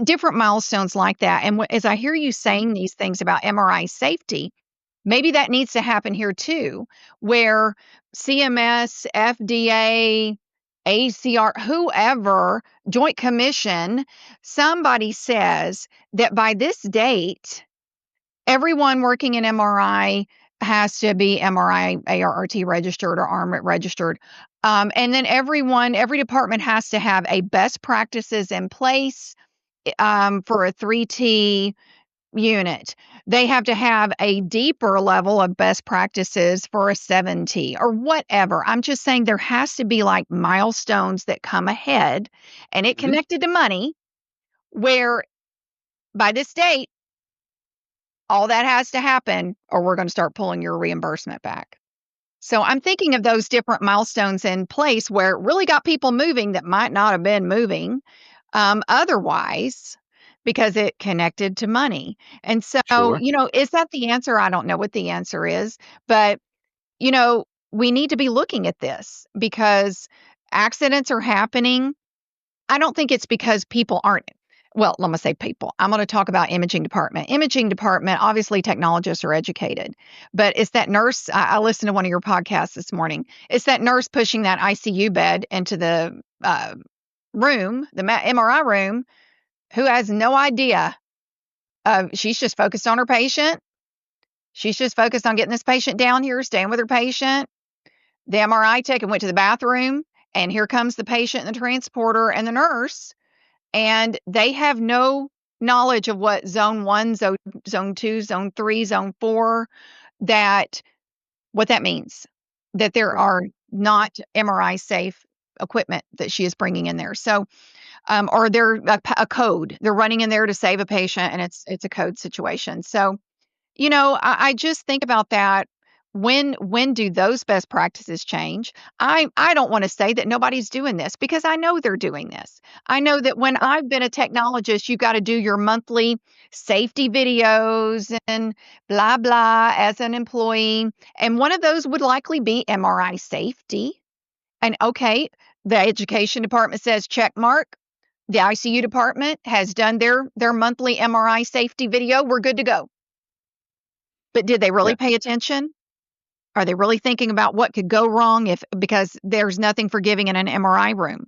Different milestones like that. And as I hear you saying these things about MRI safety, maybe that needs to happen here too, where CMS, FDA, ACR, whoever, Joint Commission, somebody says that by this date, everyone working in MRI has to be MRI ARRT registered or ARMRIT registered. And then every department has to have a best practices in place for a 3T unit. They have to have a deeper level of best practices for a 7T or whatever. I'm just saying there has to be like milestones that come ahead, and it Mhm. connected to money, where by this date, all that has to happen, or we're going to start pulling your reimbursement back. So I'm thinking of those different milestones in place where it really got people moving that might not have been moving otherwise, because it connected to money. And so, Sure. is that the answer? I don't know what the answer is, but, you know, we need to be looking at this because accidents are happening. I don't think it's because people aren't, well, let me say people. I'm going to talk about imaging department. Imaging department, obviously technologists are educated, but it's that nurse. I listened to one of your podcasts this morning. It's that nurse pushing that ICU bed into the room, the MRI room, who has no idea. She's just focused on her patient. She's just focused on getting this patient down here, staying with her patient. The MRI tech and went to the bathroom, and here comes the patient and the transporter and the nurse, and they have no knowledge of what zone 1, zone 2, zone 3, zone 4, that what that means, that there Right. are not MRI safe equipment that she is bringing in there. So, or they're a code. They're running in there to save a patient, and it's a code situation. So, I just think about that. When do those best practices change? I don't want to say that nobody's doing this because I know they're doing this. I know that when I've been a technologist, you got to do your monthly safety videos and blah blah as an employee. And one of those would likely be MRI safety. And okay, the education department says check mark. The ICU department has done their monthly MRI safety video. We're good to go. But did they Yeah. really pay attention? Are they really thinking about what could go wrong because there's nothing forgiving in an MRI room?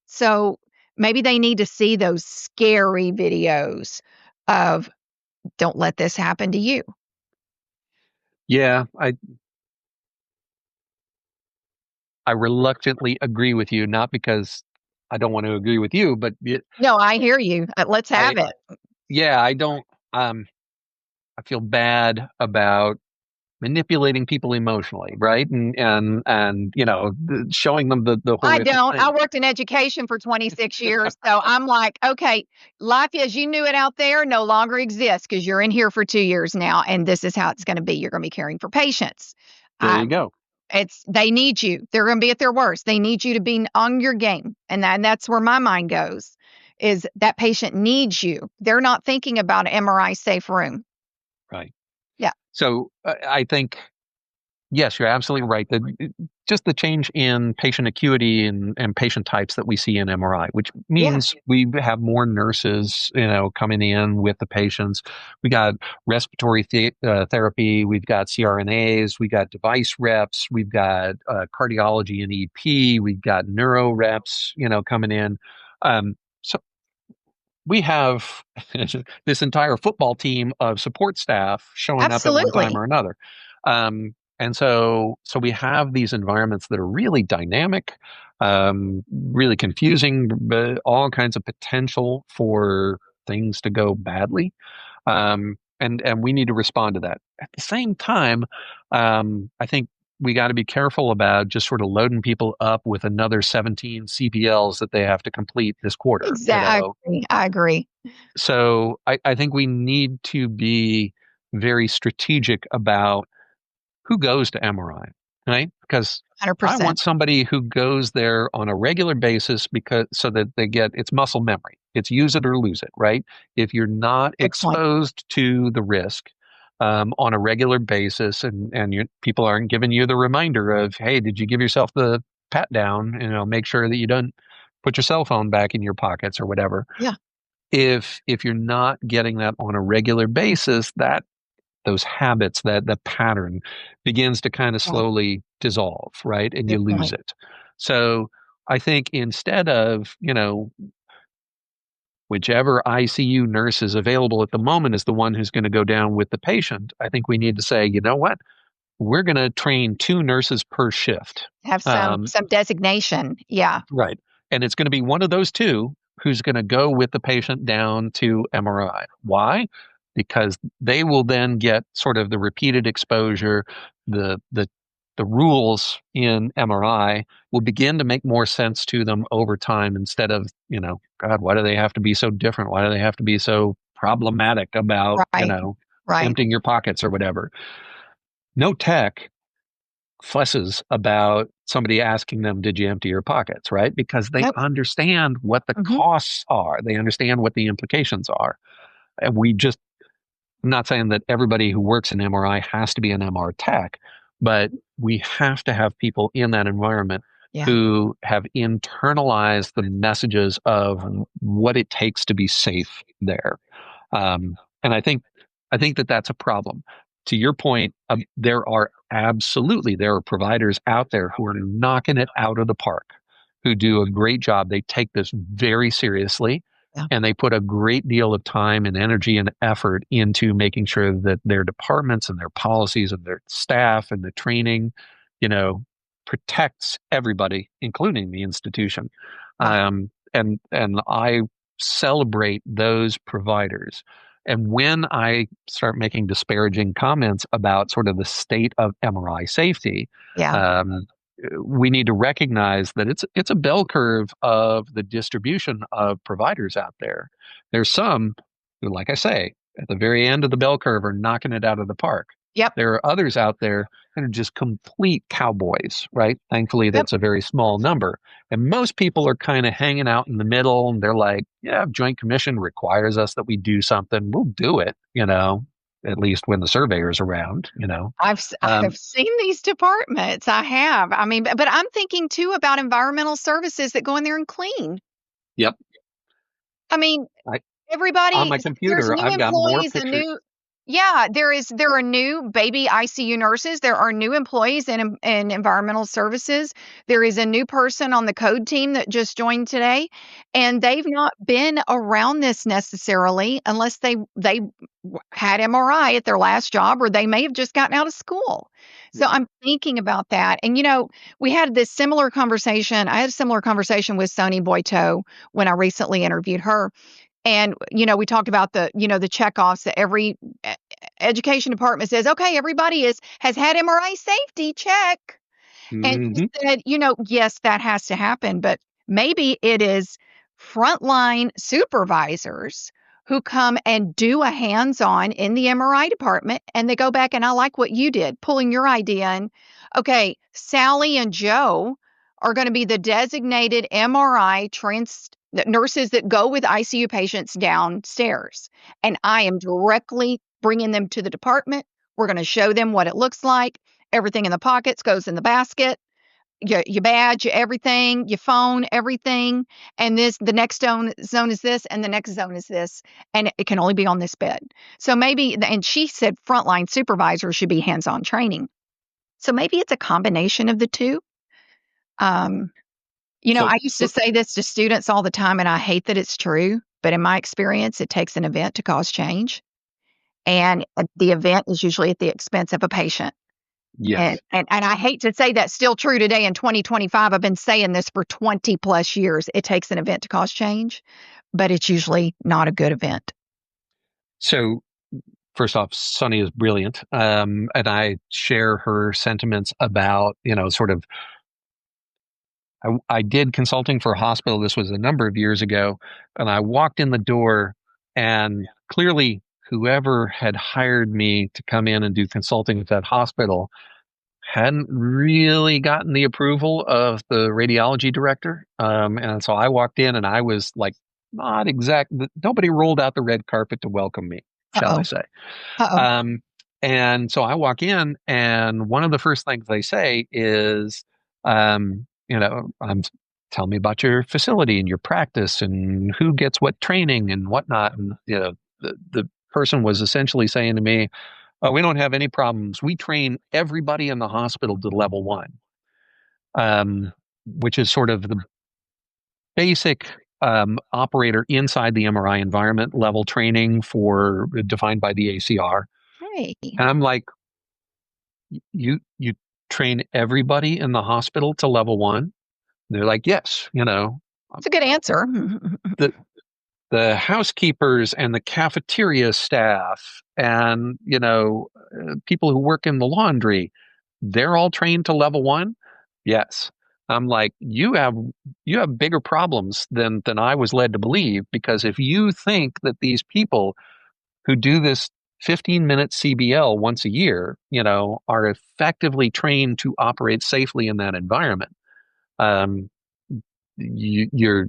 So maybe they need to see those scary videos of don't let this happen to you. Yeah. I reluctantly agree with you, not because I don't want to agree with you, but No, I hear you. Let's have I, it. yeah, I don't, I feel bad about manipulating people emotionally, right? And showing them the I horrific don't. I thing. worked in education for 26 years. So I'm like, okay, life as you knew it out there no longer exists because you're in here for 2 years now. And this is how it's going to be. You're going to be caring for patients. There I, you go. They need you. They're going to be at their worst. They need you to be on your game. And that's where my mind goes, is that patient needs you. They're not thinking about an MRI safe room. Right. Yeah, So I think, yes, you're absolutely right. Just the change in patient acuity and patient types that we see in MRI, which yeah, means we have more nurses, coming in with the patients. We got respiratory therapy, we've got CRNAs, we got device reps, we've got cardiology and EP, we've got neuro reps, coming in. So we have this entire football team of support staff showing up at one time absolutely. or another. And so we have these environments that are really dynamic, really confusing, but all kinds of potential for things to go badly. And we need to respond to that. At the same time, I think we got to be careful about just sort of loading people up with another 17 CPLs that they have to complete this quarter. Exactly. I agree. So I think we need to be very strategic about who goes to MRI, right? Because I 100%. want somebody who goes there on a regular basis because so that they get it's muscle memory. It's use it or lose it, right? If you're not Good point. exposed to the risk on a regular basis, and people aren't giving you the reminder of, hey, did you give yourself the pat down? Make sure that you don't put your cell phone back in your pockets or whatever. Yeah. If you're not getting that on a regular basis, that those habits, that pattern begins to kind of Right. slowly dissolve, right? And you Good lose point. it. So I think instead of, whichever ICU nurse is available at the moment is the one who's going to go down with the patient, I think we need to say, you know what? We're going to train 2 nurses per shift. Have Um, some designation. Yeah. Right. And it's going to be one of those two who's going to go with the patient down to MRI. Why? Because they will then get sort of the repeated exposure, the rules in MRI will begin to make more sense to them over time instead of, God, why do they have to be so different? Why do they have to be so problematic about, Right. Right. emptying your pockets or whatever? No tech fusses about somebody asking them, did you empty your pockets, right? Because they Nope. understand what the Hmm. costs are. They understand what the implications are. And I'm not saying that everybody who works in MRI has to be an MR tech, but we have to have people in that environment Yeah. who have internalized the messages of what it takes to be safe there. And I think that that's a problem. To your point, there are providers out there who are knocking it out of the park, who do a great job. They take this very seriously, Yeah. and they put a great deal of time and energy and effort into making sure that their departments and their policies and their staff and the training, you know, protects everybody, including the institution. Yeah. And I celebrate those providers. And when I start making disparaging comments about sort of the state of MRI safety, Yeah. um, we need to recognize that it's a bell curve of the distribution of providers out there. There's some who, like I say, at the very end of the bell curve are knocking it out of the park. Yep. There are others out there that are just complete cowboys, right? Thankfully, Yep. that's a very small number. And most people are kind of hanging out in the middle, and they're like, yeah, if Joint Commission requires us that we do something, we'll do it, at least when the surveyor's around. I've seen these departments. I have. I mean, but I'm thinking too about environmental services that go in there and clean. Yep. I mean, I, on everybody, my there's computer, new I've got more employees, pictures. there are new baby ICU nurses. There are new employees in environmental services. There is a new person on the code team that just joined today, and they've not been around this necessarily unless they had MRI at their last job, or they may have just gotten out of school. So I'm thinking about that. And we had this similar conversation. I had a similar conversation with Sony Boito when I recently interviewed her. And, we talked about the checkoffs that every education department says, okay, everybody has had MRI safety check. And she Hmm. said, yes, that has to happen, but maybe it is frontline supervisors who come and do a hands-on in the MRI department, and they go back, and I like what you did, pulling your idea in. Okay, Sally and Joe are going to be the designated MRI nurses that go with ICU patients downstairs, and I am directly bringing them to the department. We're going to show them what it looks like. Everything in the pockets goes in the basket. Your badge, everything, your phone, everything. And the next zone is this, and the next zone is this, and it can only be on this bed. So maybe, and she said frontline supervisors should be hands-on training. So maybe it's a combination of the two. I used to say this to students all the time, and I hate that it's true, but in my experience, it takes an event to cause change. And the event is usually at the expense of a patient. Yes. And I hate to say that's still true today in 2025. I've been saying this for 20 plus years. It takes an event to cause change, but it's usually not a good event. So first off, Sunny is brilliant. And I share her sentiments about, sort of, I did consulting for a hospital. This was a number of years ago. And I walked in the door, and clearly whoever had hired me to come in and do consulting at that hospital hadn't really gotten the approval of the radiology director. And so I walked in, and I was like, not exact. Nobody rolled out the red carpet to welcome me, shall I say. And so I walk in, and one of the first things they say is, tell me about your facility and your practice and who gets what training and whatnot. And, the person was essentially saying to me, "Oh, we don't have any problems. We train everybody in the hospital to level 1," which is sort of the basic operator inside the MRI environment level training defined by the ACR. Hey. And I'm like, you train everybody in the hospital to level 1? And they're like, yes. It's a good answer. The housekeepers and the cafeteria staff and, people who work in the laundry, they're all trained to level 1? Yes. I'm like, you have bigger problems than I was led to believe, because if you think that these people who do this 15-minute CBL once a year, are effectively trained to operate safely in that environment, you're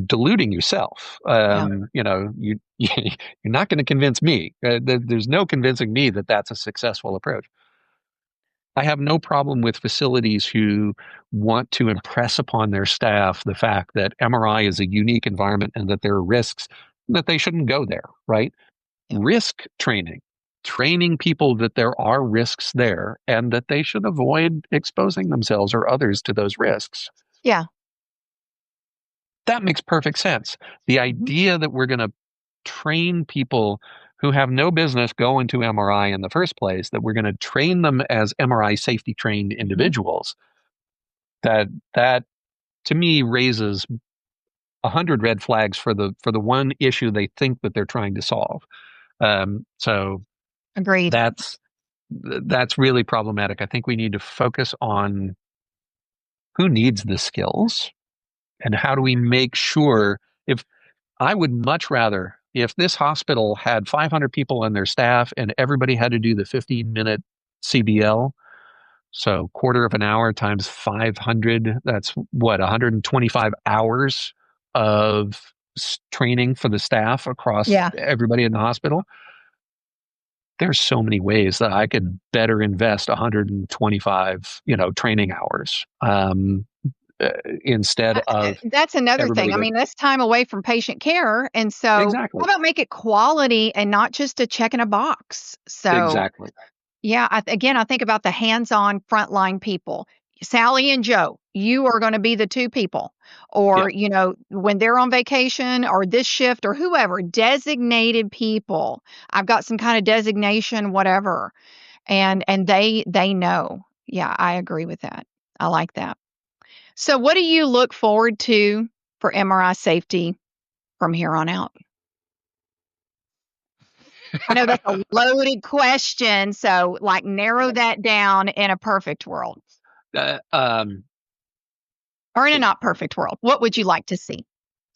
deluding yourself. You're not going to convince me. There's no convincing me that that's a successful approach. I have no problem with facilities who want to impress upon their staff the fact that MRI is a unique environment and that there are risks, that they shouldn't go there, right? Risk training people that there are risks there and that they should avoid exposing themselves or others to those risks. Yeah. That makes perfect sense. The idea that we're going to train people who have no business going to MRI in the first place, that we're going to train them as MRI safety trained individuals, that to me raises 100 red flags for the one issue they think that they're trying to solve. So agreed. That's really problematic. I think we need to focus on who needs the skills and how do we make sure. If I would much rather, if this hospital had 500 people on their staff and everybody had to do the 15-minute CBL, so quarter of an hour times 500, that's what, 125 hours of training for the staff across everybody in the hospital. There's so many ways that I could better invest 125, training hours instead of. That's another thing. I mean, that's time away from patient care. And so exactly. How about make it quality and not just a check in a box? So exactly. Yeah. I think about the hands-on frontline people. Sally and Joe, you are going to be the two people. Or, when they're on vacation or this shift or whoever, designated people. I've got some kind of designation, whatever. And they know. Yeah, I agree with that. I like that. So what do you look forward to for MRI safety from here on out? I know that's a loaded question, so narrow that down in a perfect world. Or in a not perfect world. What would you like to see?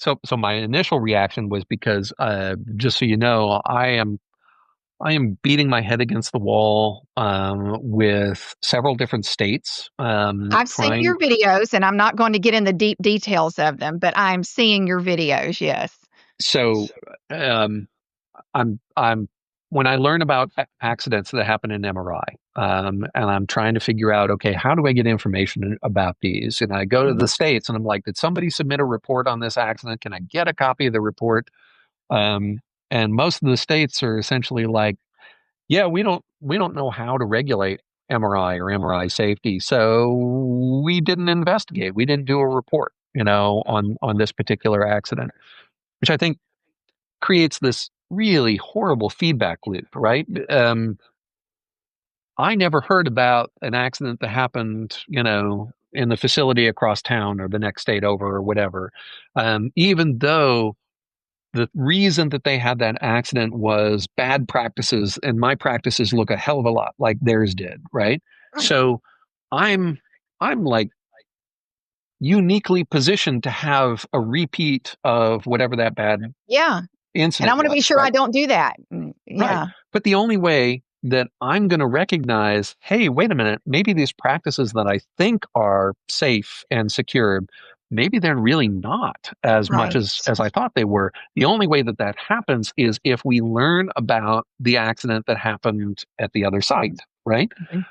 So my initial reaction was because, just so you know, I am beating my head against the wall with several different states, I've seen trying. your videos, and I'm not going to get in the deep details of them, but I'm seeing your videos. Yes. So um, I'm when I learn about accidents that happen in MRI, and I'm trying to figure out, okay, how do I get information about these? And I go to Mhm. the states, and I'm like, did somebody submit a report on this accident? Can I get a copy of the report? Um, and most of the states are essentially like, yeah, we don't know how to regulate MRI or MRI safety, so we didn't investigate. We didn't do a report, on this particular accident, which I think creates this really horrible feedback loop, right? I never heard about an accident that happened, in the facility across town or the next state over or whatever, even though the reason that they had that accident was bad practices, and my practices look a hell of a lot like theirs did, right? Right. So I'm I'm like uniquely positioned to have a repeat of whatever that bad Yeah. And I incident want to be was, sure I right? don't do that. Right. Yeah. But the only way that I'm going to recognize, hey, wait a minute, maybe these practices that I think are safe and secure, maybe they're really not as much Right. as I thought they were. The only way that that happens is if we learn about the accident that happened at the other site, right? Mhm.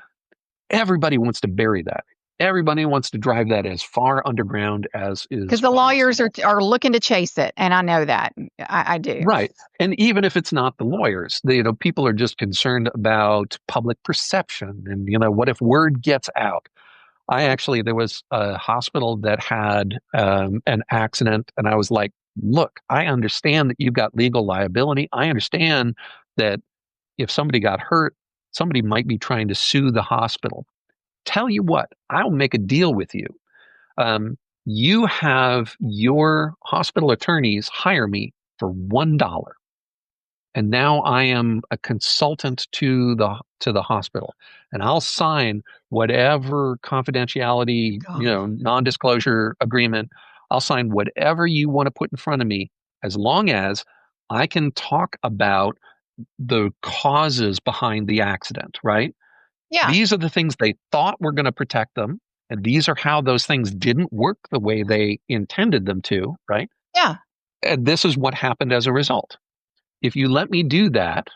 Everybody wants to bury that. Everybody wants to drive that as far underground as Because is the lawyers possible. are looking to chase it, and I know that. I do. Right. And even if it's not the lawyers, people are just concerned about public perception and, what if word gets out? There was a hospital that had an accident, and I was like, look, I understand that you've got legal liability. I understand that if somebody got hurt, somebody might be trying to sue the hospital. Tell you what, I'll make a deal with you. Um, you have your hospital attorneys hire me for $1, and now I am a consultant to the hospital, and I'll sign whatever confidentiality, Gosh. non-disclosure agreement. I'll sign whatever you want to put in front of me, as long as I can talk about the causes behind the accident, right? Yeah. These are the things they thought were going to protect them, and these are how those things didn't work the way they intended them to, right? Yeah. And this is what happened as a result. If you let me do that,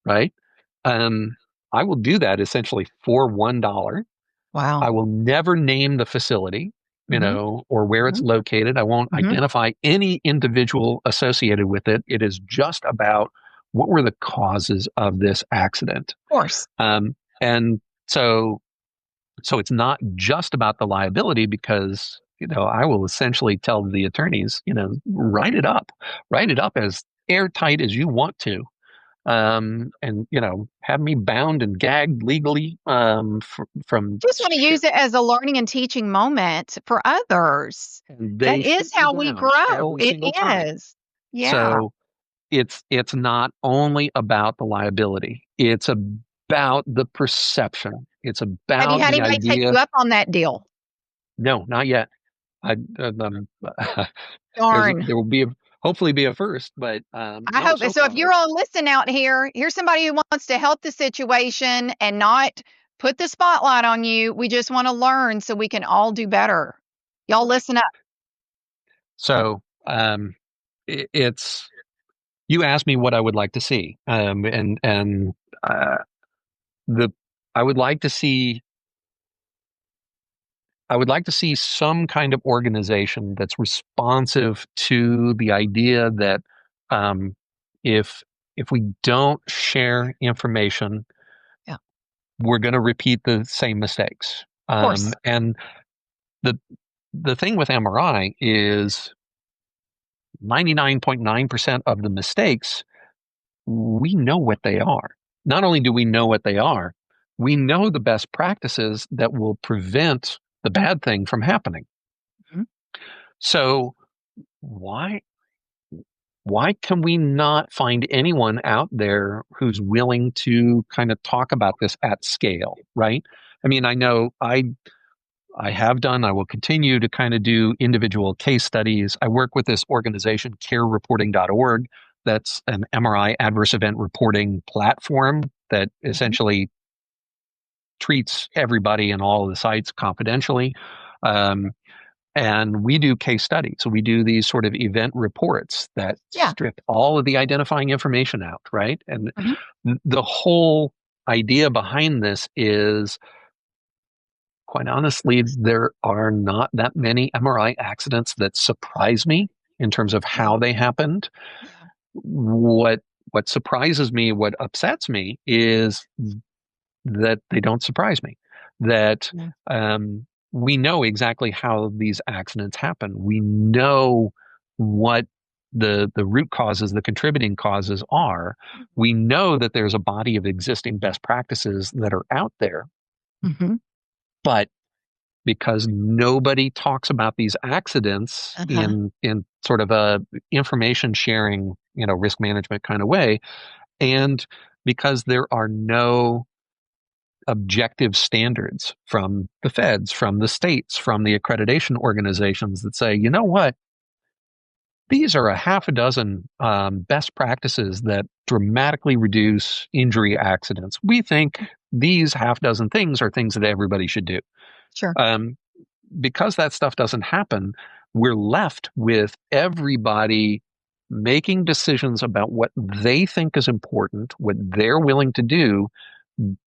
right? Um, I will do that essentially for $1. Wow. I will never name the facility, Hmm. or where it's Hmm. located. I won't Hmm. Of identify any individual associated with it. It is just about what were the causes of this accident. course. And so it's not just about the liability, because, I will essentially tell the attorneys, write it up as airtight as you want to, and have me bound and gagged legally, from Just want to use it as a learning and teaching moment for others. and That they shoot is me how we down grow. every It single time. is. Yeah. So it's not only about the liability; it's about the perception. It's Have you about had the anybody take you idea. up on that deal? No, not yet. I Darn. there will be hopefully be a first, but I no, hope so so. If far. you're on listen out here, here's somebody who wants to help the situation and not put the spotlight on you. We just want to learn so we can all do better. Y'all Right. listen up. So it's you asked me what I would like to see, and uh, the I would like to see I would like to see some kind of organization that's responsive to the idea that, um, if if we don't share information, Yeah, of we're going to repeat the same mistakes. course. And the the thing with MRI is 99.9% of the mistakes, we know what they are. Not only do we know what they are, we know the best practices that will prevent the bad thing from happening. Mhm. So why why can we not find anyone out there who's willing to kind of talk about this at scale, right? I mean, I know I have done. I will continue to kind of do individual case studies. I work with this organization, carereporting.org. That's an MRI adverse event reporting platform that essentially treats everybody and all of the sites confidentially. And we do case studies. So we do these sort of event reports that strip all of the identifying information out, right? And the whole idea behind this is, quite honestly, there are not that many MRI accidents that surprise me in terms of how they happened. What surprises me, what upsets me, is that they don't surprise me. That we know exactly how these accidents happen. We know what the root causes, the contributing causes are. We know that there's a body of existing best practices that are out there. But because nobody talks about these accidents in sort of a information sharing, risk management kind of way, and because there are no objective standards from the feds, from the states, from the accreditation organizations that say, you know what, these are a half a dozen best practices that dramatically reduce injury accidents. We think these half dozen things are things that everybody should do. Sure. Because that stuff doesn't happen, we're left with everybody making decisions about what they think is important, what they're willing to do,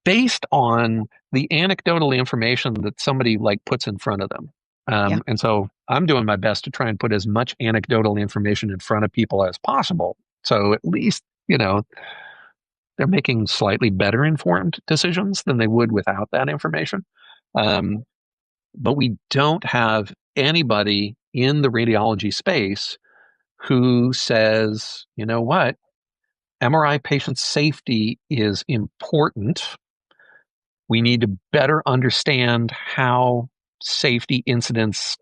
based on the anecdotal information that somebody puts in front of them. And so I'm doing my best to try and put as much anecdotal information in front of people as possible. So at least, they're making slightly better informed decisions than they would without that information. But we don't have anybody in the radiology space who says, you know what, MRI patient safety is important. We need to better understand how safety incidents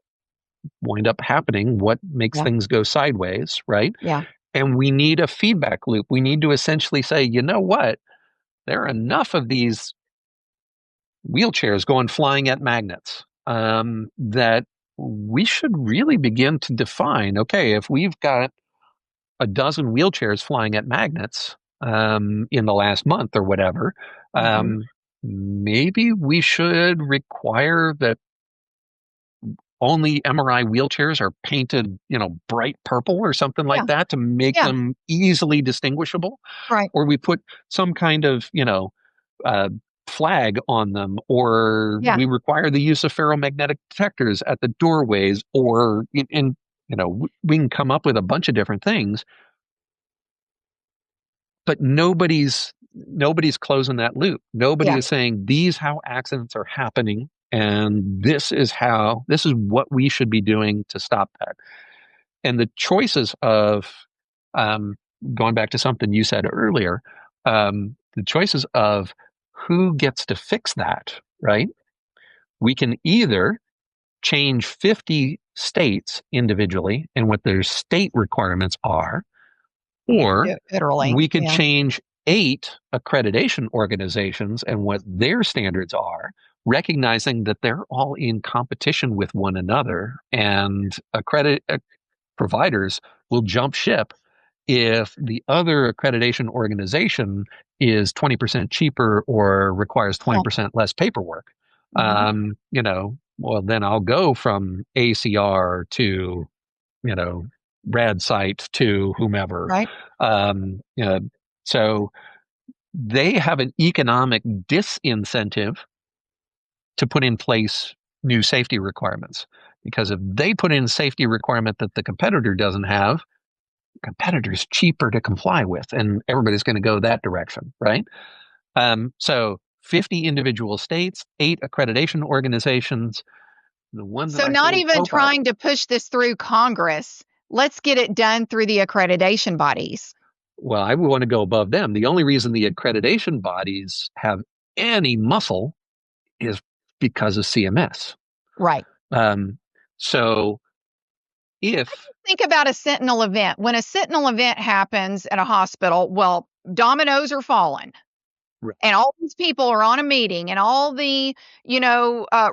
wind up happening, what makes things go sideways, right? Yeah. And we need a feedback loop. We need to essentially say, you know what, there are enough of these wheelchairs going flying at magnets that we should really begin to define, okay, if we've got a dozen wheelchairs flying at magnets in the last month or whatever, maybe we should require that only MRI wheelchairs are painted, bright purple or something like that to make them easily distinguishable. Right. Or we put some kind of, flag on them, or we require the use of ferromagnetic detectors at the doorways, or we can come up with a bunch of different things, but nobody's closing that loop. Nobody is saying these how accidents are happening, and this is what we should be doing to stop that. And the choices of going back to something you said earlier, the choices of who gets to fix that, right? We can either change 50 states individually and what their state requirements are, or we could change 8 accreditation organizations and what their standards are, recognizing that they're all in competition with one another, and providers will jump ship if the other accreditation organization is 20% cheaper or requires 20% less paperwork. Well, then I'll go from ACR to, rad site to whomever. Right. So they have an economic disincentive to put in place new safety requirements, because if they put in a safety requirement that the competitor doesn't have, the competitor's cheaper to comply with, and everybody's going to go that direction, right? So 50 individual states, 8 accreditation organizations. The one that so not even trying to push this through Congress. Let's get it done through the accreditation bodies. Well, I want to go above them. The only reason the accreditation bodies have any muscle is because of CMS. Right. So if... Think about a sentinel event. When a sentinel event happens at a hospital, well, dominoes are falling. Right. And all these people are on a meeting, and all the,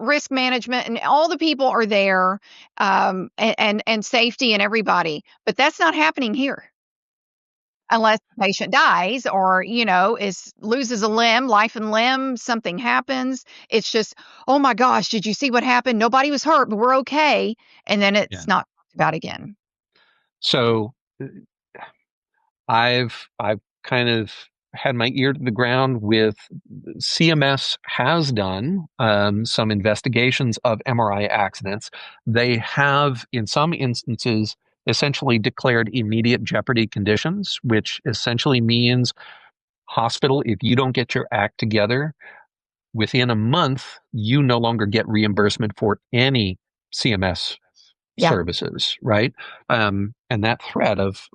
risk management, and all the people are there, and safety and everybody. But that's not happening here unless the patient dies or, is loses a limb, life and limb, something happens. It's just, oh my gosh, did you see what happened? Nobody was hurt, but we're okay. And then Yeah. it's not talked about again. So I've kind of had my ear to the ground with CMS has done some investigations of MRI accidents. They have, in some instances, essentially declared immediate jeopardy conditions, which essentially means hospital, if you don't get your act together within a month, you no longer get reimbursement for any CMS Yeah. services, right? And that threat of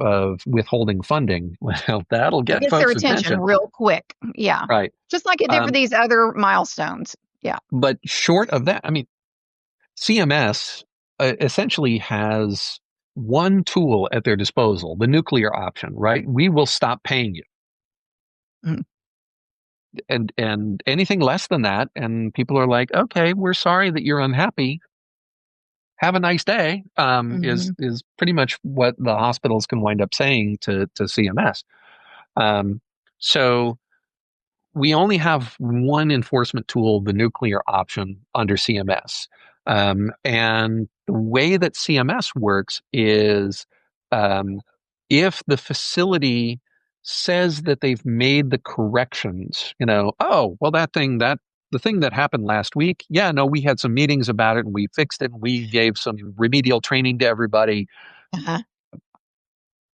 withholding funding, well, that'll It get gets their folks' attention attention, real quick. Yeah. right? Just like it did for Um, these other milestones. Yeah. but short of that, I mean, CMS essentially has one tool at their disposal, the nuclear option, right? We will stop paying you, Mhm. and anything less than that, and people are like, okay, we're sorry that you're unhappy. Have a nice day. Mhm. Is pretty much what the hospitals can wind up saying to CMS. Um, so we only have one enforcement tool, the nuclear option under CMS. And the way that CMS works is um, if the facility says that they've made the corrections, oh, well, the thing that happened last week, yeah, no, we had some meetings about it and we fixed it and we gave some remedial training to everybody. Uh-huh.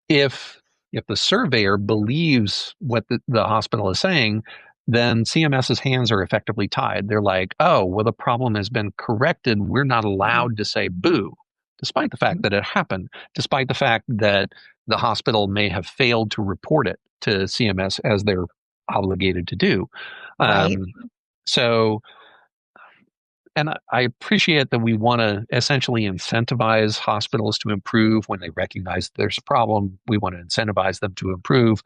If the surveyor believes what the hospital is saying, then CMS's hands are effectively tied. They're like, oh, well, the problem has been corrected. We're not Mhm. allowed to say boo, despite the fact Mhm. that it happened, despite the fact that the hospital may have failed to report it to CMS as they're obligated to do. Right. Um, so and I appreciate that we want to essentially incentivize hospitals to improve when they recognize that there's a problem. We want to incentivize them to improve.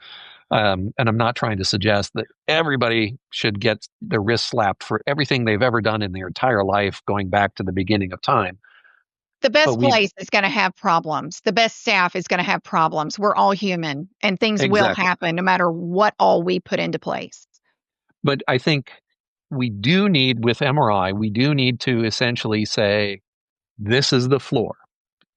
And I'm not trying to suggest that everybody should get their wrist slapped for everything they've ever done in their entire life, going back to the beginning of time. The But best we place is gonna have problems. The best staff is gonna have problems. We're all human, and things will exactly. happen no matter what all we put into place. But I think we do need, with MRI, we do need to essentially say, this is the floor.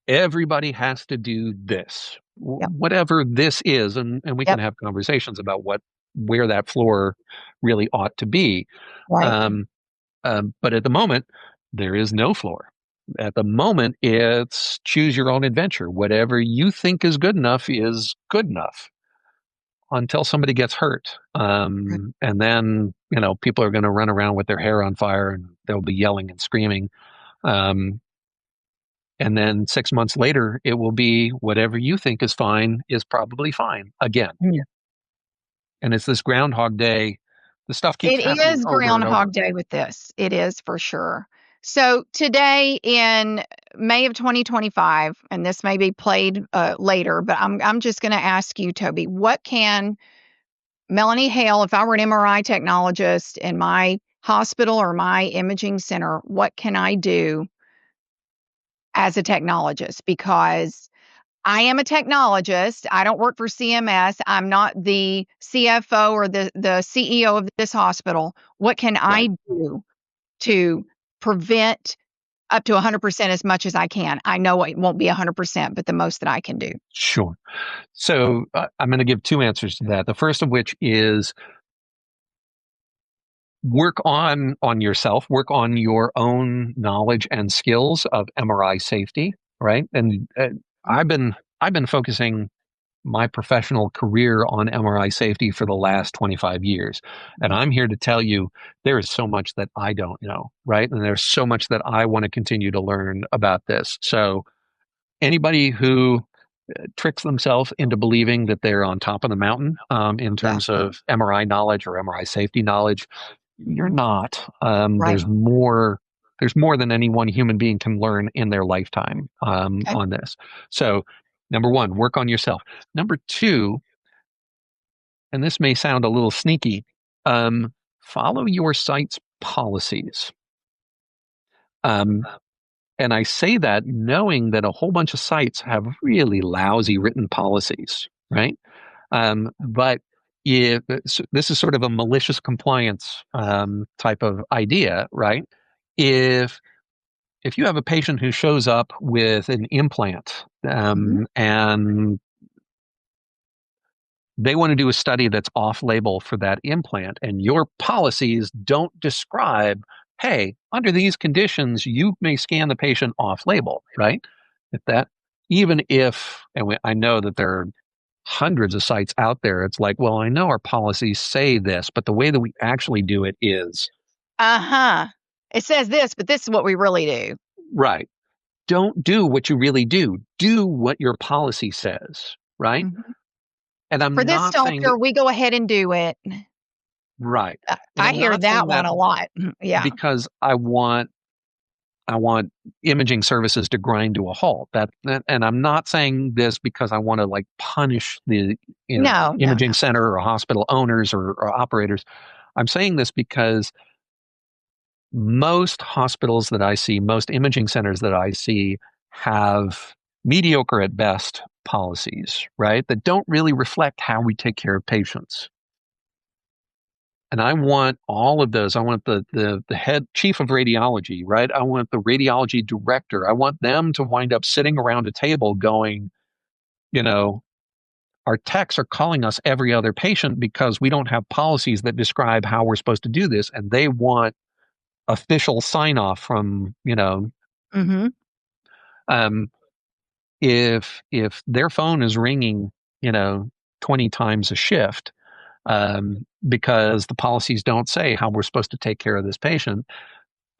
Everybody has to do this, Yep. whatever this is, and we can Yep. have conversations about where that floor really ought to be. Right. Um, but at the moment, there is no floor. At the moment, it's choose your own adventure. Whatever you think is good enough until somebody gets hurt. Right. And then, people are going to run around with their hair on fire and they'll be yelling and screaming. Um, and then 6 months later, it will be whatever you think is fine is probably fine again. Mm. And it's this Groundhog Day. The stuff keeps It happening is over and over. Groundhog Day with this. It is for sure. So today in May of 2025, and this may be played later, but I'm just going to ask you, Toby, what can Melanie Hale, if I were an MRI technologist in my hospital or my imaging center, what can I do as a technologist? Because I am a technologist. I don't work for CMS. I'm not the CFO or the CEO of this hospital. What can Right. I do to prevent up to 100% as much as I can? I know it won't be 100%, but the most that I can do. Sure. So I'm going to give two answers to that. The first of which is work on yourself, work on your own knowledge and skills of MRI safety, right? And I've been focusing my professional career on MRI safety for the last 25 years. And Mhm. I'm here to tell you there is so much that I don't know, right? And there's so much that I want to continue to learn about this. So anybody who tricks themselves into believing that they're on top of the mountain in Yeah. terms of MRI knowledge or MRI safety knowledge, you're not. Right. There's more than any one human being can learn in their lifetime Okay. on this. So, number one, work on yourself. Number two, and this may sound a little sneaky, Follow your site's policies. And I say that knowing that a whole bunch of sites have really lousy written policies, right? But if this is sort of a malicious compliance type of idea, right? If you have a patient who shows up with an implant Mhm. and they want to do a study that's off label for that implant, and your policies don't describe, hey, under these conditions, you may scan the patient off label, right? If that, even if, I know that there are hundreds of sites out there, it's like, well, I know our policies say this, but the way that we actually do it is Uh-huh. It says this, but this is what we really do. right. Don't do what you really do. Do what your policy says, right? Mhm. And For I'm this not saying that, doctor, we go ahead and do it. right. And I I'm hear not that saying one that a lot. Yeah. because I want imaging services to grind to a halt. And I'm not saying this because I want to like punish the No, no, imaging no. center or hospital owners or operators. I'm saying this because most hospitals that I see, most imaging centers that I see have mediocre at best policies, right? That don't really reflect how we take care of patients. And I want all of those. I want the head chief of radiology, right? I want the radiology director. I want them to wind up sitting around a table going, you know, our techs are calling us every other patient because we don't have policies that describe how we're supposed to do this. And they want official sign off from, Mhm. um, if their phone is ringing, 20 times a shift, because the policies don't say how we're supposed to take care of this patient,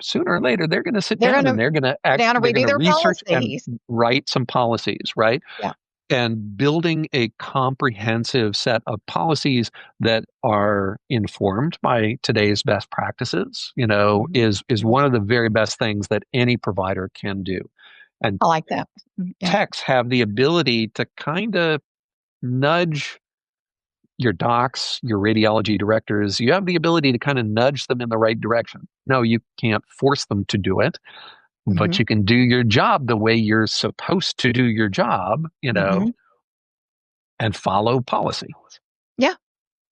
sooner or later they're going to sit They're down gonna and they're going to sit down and they're going redo to their research and policies. write some policies, right? Yeah. And building a comprehensive set of policies that are informed by today's best practices, Mhm. is one of the very best things that any provider can do. And I like that. Yeah. techs have the ability to kind of nudge your docs, your radiology directors. You have the ability to kind of nudge them in the right direction. No, you can't force them to do it, but Mhm. you can do your job the way you're supposed to do your job, Mhm. and follow policy. Yeah.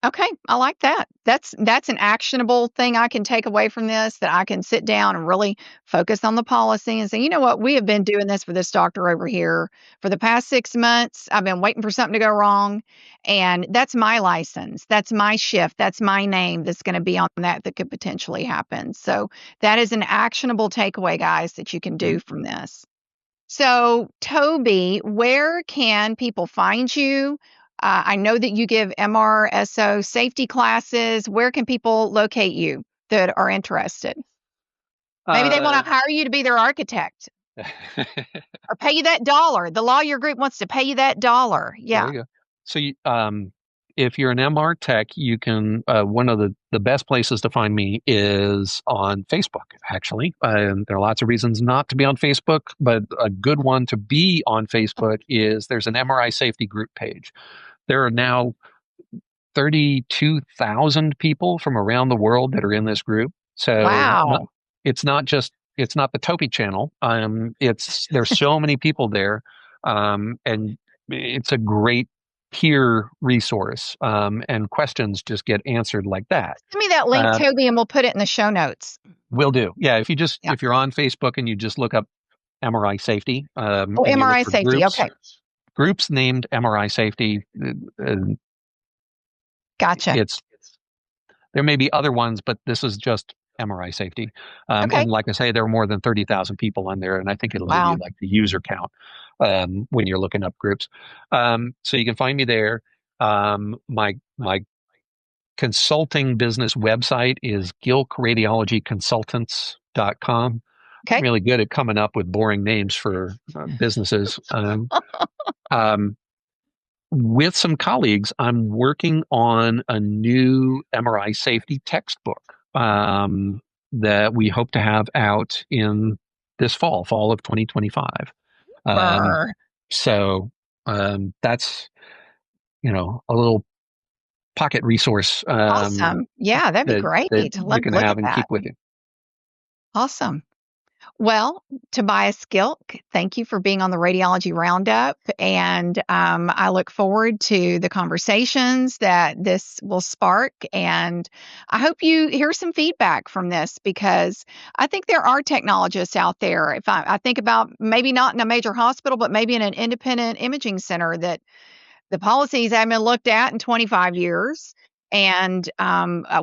Okay, I like that. That's an actionable thing I can take away from this, that I can sit down and really focus on the policy and say, "You know what? We have been doing this for this doctor over here for the past 6 months. I've been waiting for something to go wrong, and that's my license. That's my shift. That's my name that's gonna be on that could potentially happen." So, that is an actionable takeaway, guys, that you can Mhm. do from this. So, Toby, where can people find you? I know that you give MRSO safety classes. Where can people locate you that are interested? Maybe they want Uh, to hire you to be their architect or pay you that dollar. The lawyer group wants to pay you that dollar. there Yeah. you go. So, if you're an MR tech, you can. One of the best places to find me is on Facebook. Actually, there are lots of reasons not to be on Facebook, but a good one to be on Facebook is there's an MRI safety group page. There are now 32,000 people from around the world that are in this group. So Wow. it's not the Topi channel. There's so many people there, and it's a great peer resource. And questions just get answered like that. Send me that link, Uh, Toby, and we'll put it in the show notes. will do. Yeah, Yeah. if you're on Facebook and you just look up MRI safety, Oh, and you look MRI for safety. Okay. groups named MRI safety, uh, Gotcha. it's there may be other ones, but this is just MRI safety. Okay. And like I say, there are more than 30,000 people on there, and I think it'll give you Wow. like the user count when you're looking up groups. So you can find me there. My consulting business website is gilkradiologyconsultants.com. I'm Okay. really good at coming up with boring names for businesses. Um, with some colleagues, I'm working on a new MRI safety textbook that we hope to have out in this fall of 2025. Um, Brr. so that's a little pocket resource Awesome. Yeah, that'd be that great. you can Look have at and that. keep with you. Awesome. Well, Tobias Gilk, thank you for being on the Radiology Roundup. And I look forward to the conversations that this will spark. And I hope you hear some feedback from this because I think there are technologists out there. If I think about maybe not in a major hospital, but maybe in an independent imaging center that the policies haven't been looked at in 25 years. And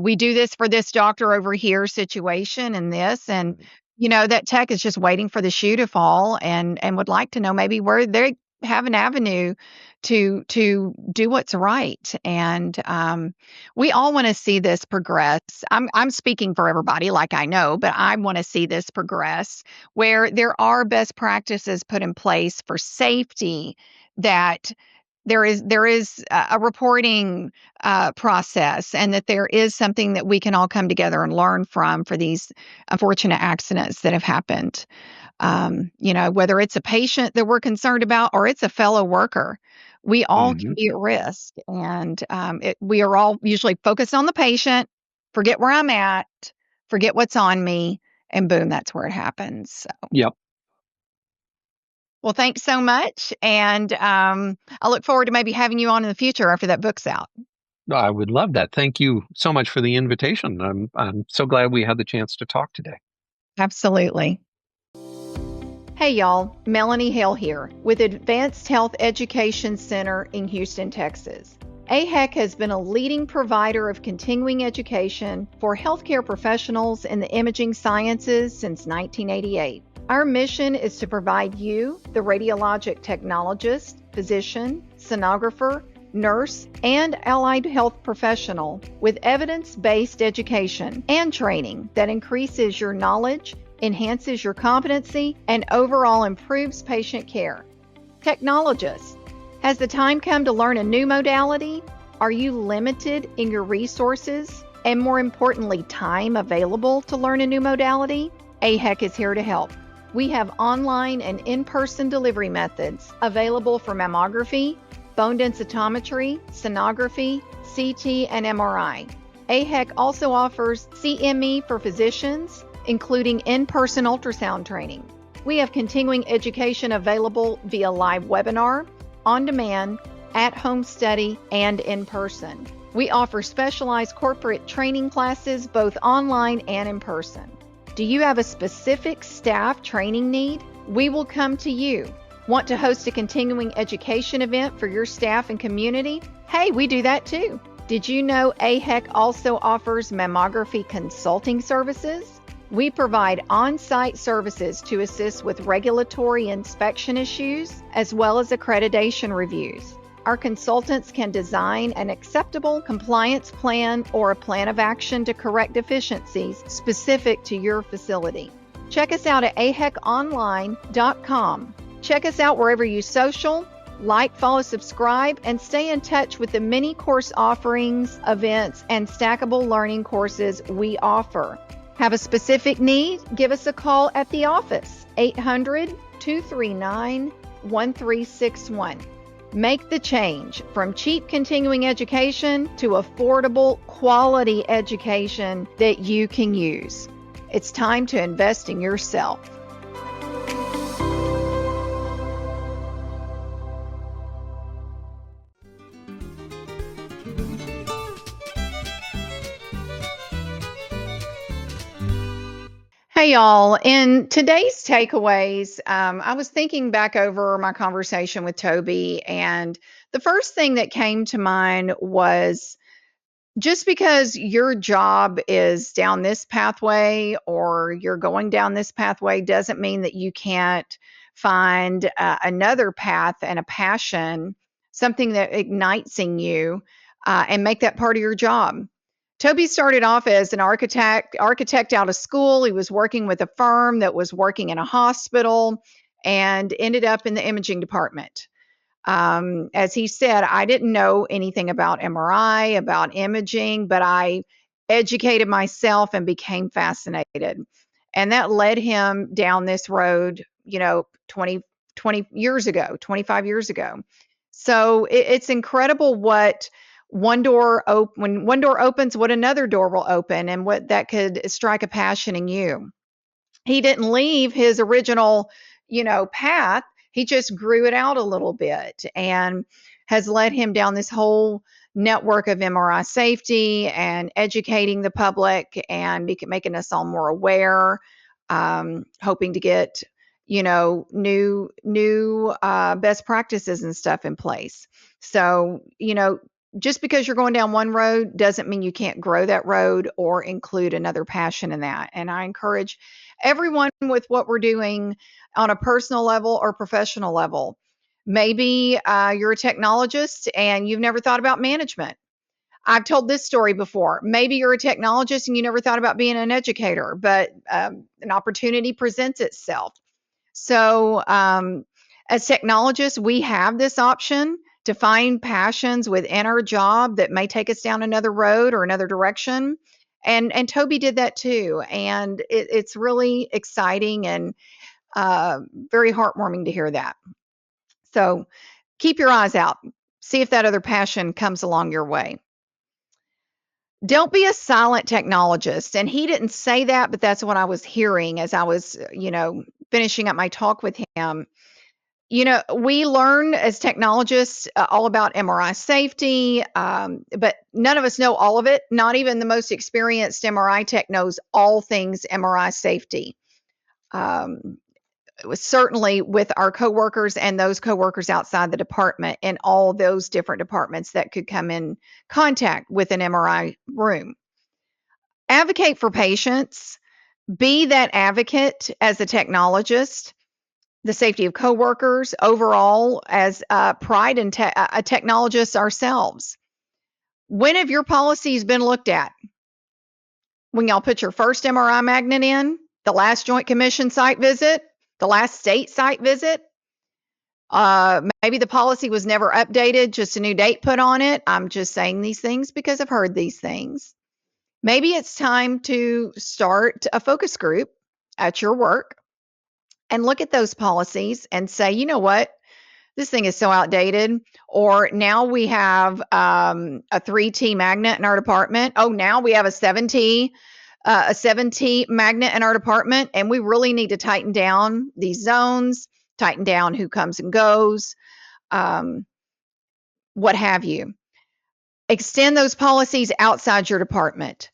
we do this for this doctor over here situation and this. And, that tech is just waiting for the shoe to fall and would like to know maybe where they have an avenue to do what's right. And we all want to see this progress. I'm speaking for everybody, like I know, but I want to see this progress where there are best practices put in place for safety that there is a reporting process and that there is something that we can all come together and learn from for these unfortunate accidents that have happened. Whether it's a patient that we're concerned about or it's a fellow worker, we all can Hmm. be at risk. And we are all usually focused on the patient, forget where I'm at, forget what's on me, and boom, that's where it happens. So, Yep. well, thanks so much. And I look forward to maybe having you on in the future after that book's out. I would love that. Thank you so much for the invitation. I'm so glad we had the chance to talk today. Absolutely. Hey, y'all. Melanie Hale here with Advanced Health Education Center in Houston, Texas. AHEC has been a leading provider of continuing education for healthcare professionals in the imaging sciences since 1988. Our mission is to provide you, the radiologic technologist, physician, sonographer, nurse, and allied health professional with evidence-based education and training that increases your knowledge, enhances your competency, and overall improves patient care. Technologists, has the time come to learn a new modality? Are you limited in your resources and, more importantly, time available to learn a new modality? AHEC is here to help. We have online and in-person delivery methods available for mammography, bone densitometry, sonography, CT, and MRI. AHEC also offers CME for physicians, including in-person ultrasound training. We have continuing education available via live webinar, on demand, at-home study, and in person. We offer specialized corporate training classes both online and in person. Do you have a specific staff training need? We will come to you. Want to host a continuing education event for your staff and community? Hey, we do that too. Did you know AHEC also offers mammography consulting services? We provide on-site services to assist with regulatory inspection issues as well as accreditation reviews. Our consultants can design an acceptable compliance plan or a plan of action to correct deficiencies specific to your facility. Check us out at aheconline.com. Check us out wherever you social, like, follow, subscribe, and stay in touch with the many course offerings, events, and stackable learning courses we offer. Have a specific need? Give us a call at the office, 800-239-1361. Make the change from cheap continuing education to affordable quality education that you can use. It's time to invest in yourself. Hey, y'all. In today's takeaways, I was thinking back over my conversation with Toby, and the first thing that came to mind was just because your job is down this pathway or you're going down this pathway doesn't mean that you can't find another path and a passion, something that ignites in you, and make that part of your job. Toby started off as an architect out of school. He was working with a firm that was working in a hospital and ended up in the imaging department. As he said, I didn't know anything about MRI, about imaging, but I educated myself and became fascinated. And that led him down this road, 20 years ago, 25 years ago. So it's incredible what when one door opens, what another door will open, and what that could strike a passion in you. He didn't leave his original, path. He just grew it out a little bit and has led him down this whole network of MRI safety and educating the public and making us all more aware, hoping to get, new best practices and stuff in place. So, just because you're going down one road doesn't mean you can't grow that road or include another passion in that. And I encourage everyone with what we're doing on a personal level or professional level. Maybe you're a technologist and you've never thought about management. I've told this story before. Maybe you're a technologist and you never thought about being an educator, but an opportunity presents itself. So, as technologists, we have this option to find passions within our job that may take us down another road or another direction. And Toby did that too. And it's really exciting and very heartwarming to hear that. So keep your eyes out. See if that other passion comes along your way. Don't be a silent technologist. And he didn't say that, but that's what I was hearing as I was, finishing up my talk with him. We learn as technologists all about MRI safety, but none of us know all of it. Not even the most experienced MRI tech knows all things MRI safety. Um, Certainly with our coworkers and those coworkers outside the department and all those different departments that could come in contact with an MRI room. Advocate for patients. Be that advocate as a technologist, the safety of coworkers, overall as pride and a technologist ourselves. When have your policies been looked at? When y'all put your first MRI magnet in, the last Joint Commission site visit, the last state site visit? Maybe the policy was never updated, just a new date put on it. I'm just saying these things because I've heard these things. Maybe it's time to start a focus group at your work and look at those policies and say, you know what? This thing is so outdated. Or now we have a 3T magnet in our department. Oh, now we have a 7T magnet in our department, and we really need to tighten down these zones, tighten down who comes and goes, um, what have you. Extend those policies outside your department.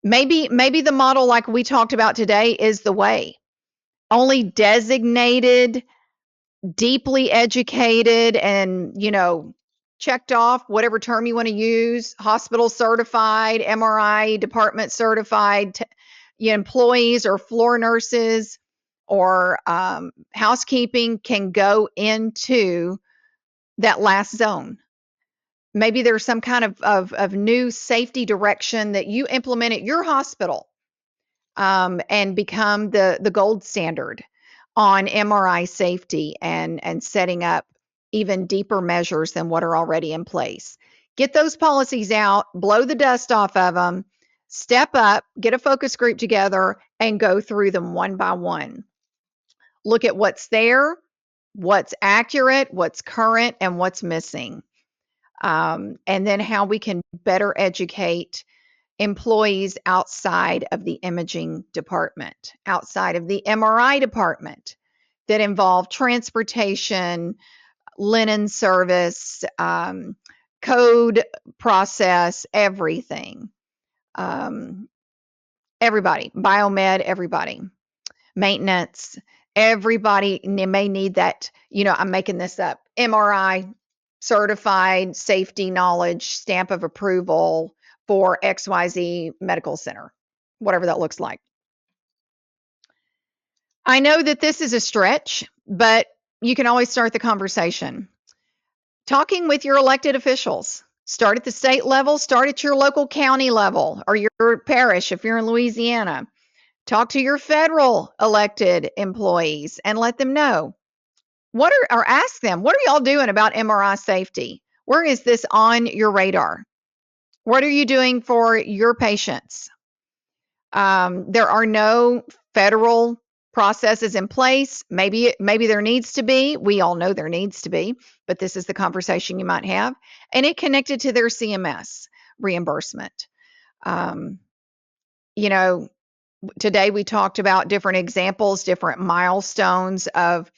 Maybe the model like we talked about today is the way. Only designated, deeply educated, and checked off, whatever term you want to use, hospital certified, MRI department certified employees or floor nurses or housekeeping can go into that last zone. Maybe there's some kind of new safety direction that you implement at your hospital, and become the gold standard on MRI safety and setting up even deeper measures than what are already in place. Get those policies out, blow the dust off of them, step up, get a focus group together, and go through them one by one. Look at what's there, what's accurate, what's current, and what's missing. And then how we can better educate employees outside of the imaging department, outside of the MRI department that involve transportation, linen service, code process, everything. Um, Everybody, biomed, everybody, maintenance, everybody may need that. I'm making this up. MRI certified safety knowledge stamp of approval for XYZ medical center, whatever that looks like. I know that this is a stretch, but you can always start the conversation. Talking with your elected officials. Start at the state level, start at your local county level or your parish if you're in Louisiana. Talk to your federal elected employees and let them know. Or ask them, what are y'all doing about MRI safety? Where is this on your radar? What are you doing for your patients? There are no federal processes in place. Maybe there needs to be. We all know there needs to be, but this is the conversation you might have. And it connected to their CMS reimbursement. Um, you know, today we talked about different examples, different milestones of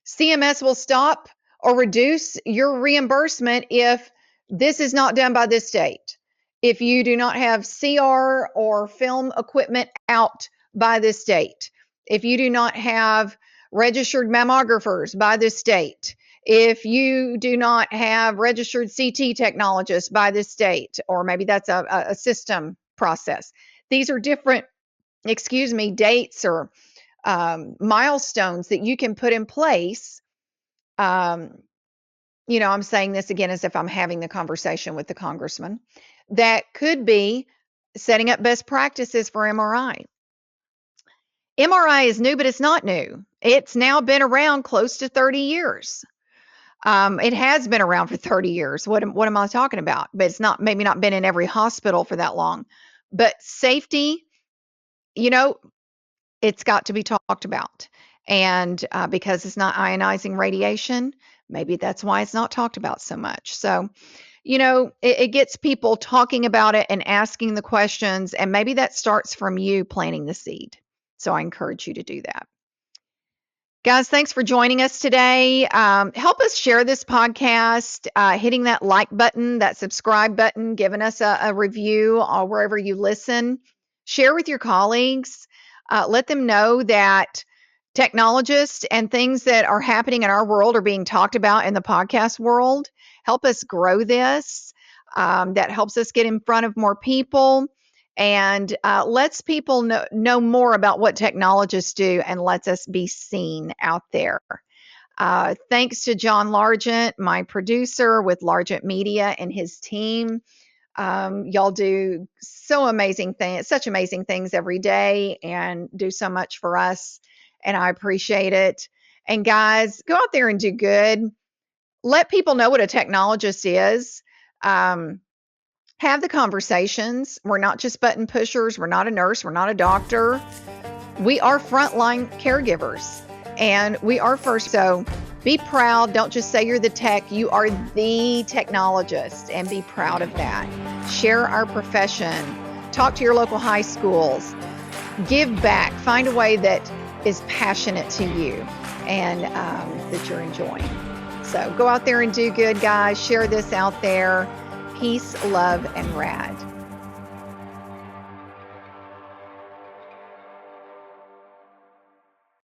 CMS will stop or reduce your reimbursement if this is not done by this date. If you do not have CR or film equipment out by this date. If you do not have registered mammographers by this date. If you do not have registered CT technologists by this date, or maybe that's a system process. These are different, dates or milestones that you can put in place. I'm saying this again as if I'm having the conversation with the congressman. That could be setting up best practices for MRI. MRI is new, but it's not new. It's now been around close to 30 years. It has been around for 30 years. What am I talking about? But it's maybe not been in every hospital for that long. But safety, it's got to be talked about. And because it's not ionizing radiation, maybe that's why it's not talked about so much. So, it gets people talking about it and asking the questions. And maybe that starts from you planting the seed. So I encourage you to do that. Guys, thanks for joining us today. Help us share this podcast, hitting that like button, that subscribe button, giving us a review wherever you listen. Share with your colleagues. Let them know that technologists and things that are happening in our world are being talked about in the podcast world. Help us grow this. That helps us get in front of more people and lets people know more about what technologists do and lets us be seen out there. Thanks to John Largent, my producer with Largent Media and his team. Y'all do such amazing things every day and do so much for us. And I appreciate it. And guys, go out there and do good. Let people know what a technologist is. Have the conversations. We're not just button pushers. We're not a nurse. We're not a doctor. We are frontline caregivers and we are first. So be proud. Don't just say you're the tech. You are the technologist and be proud of that. Share our profession. Talk to your local high schools. Give back. Find a way that is passionate to you and that you're enjoying. So go out there and do good, guys. Share this out there. Peace, love, and rad.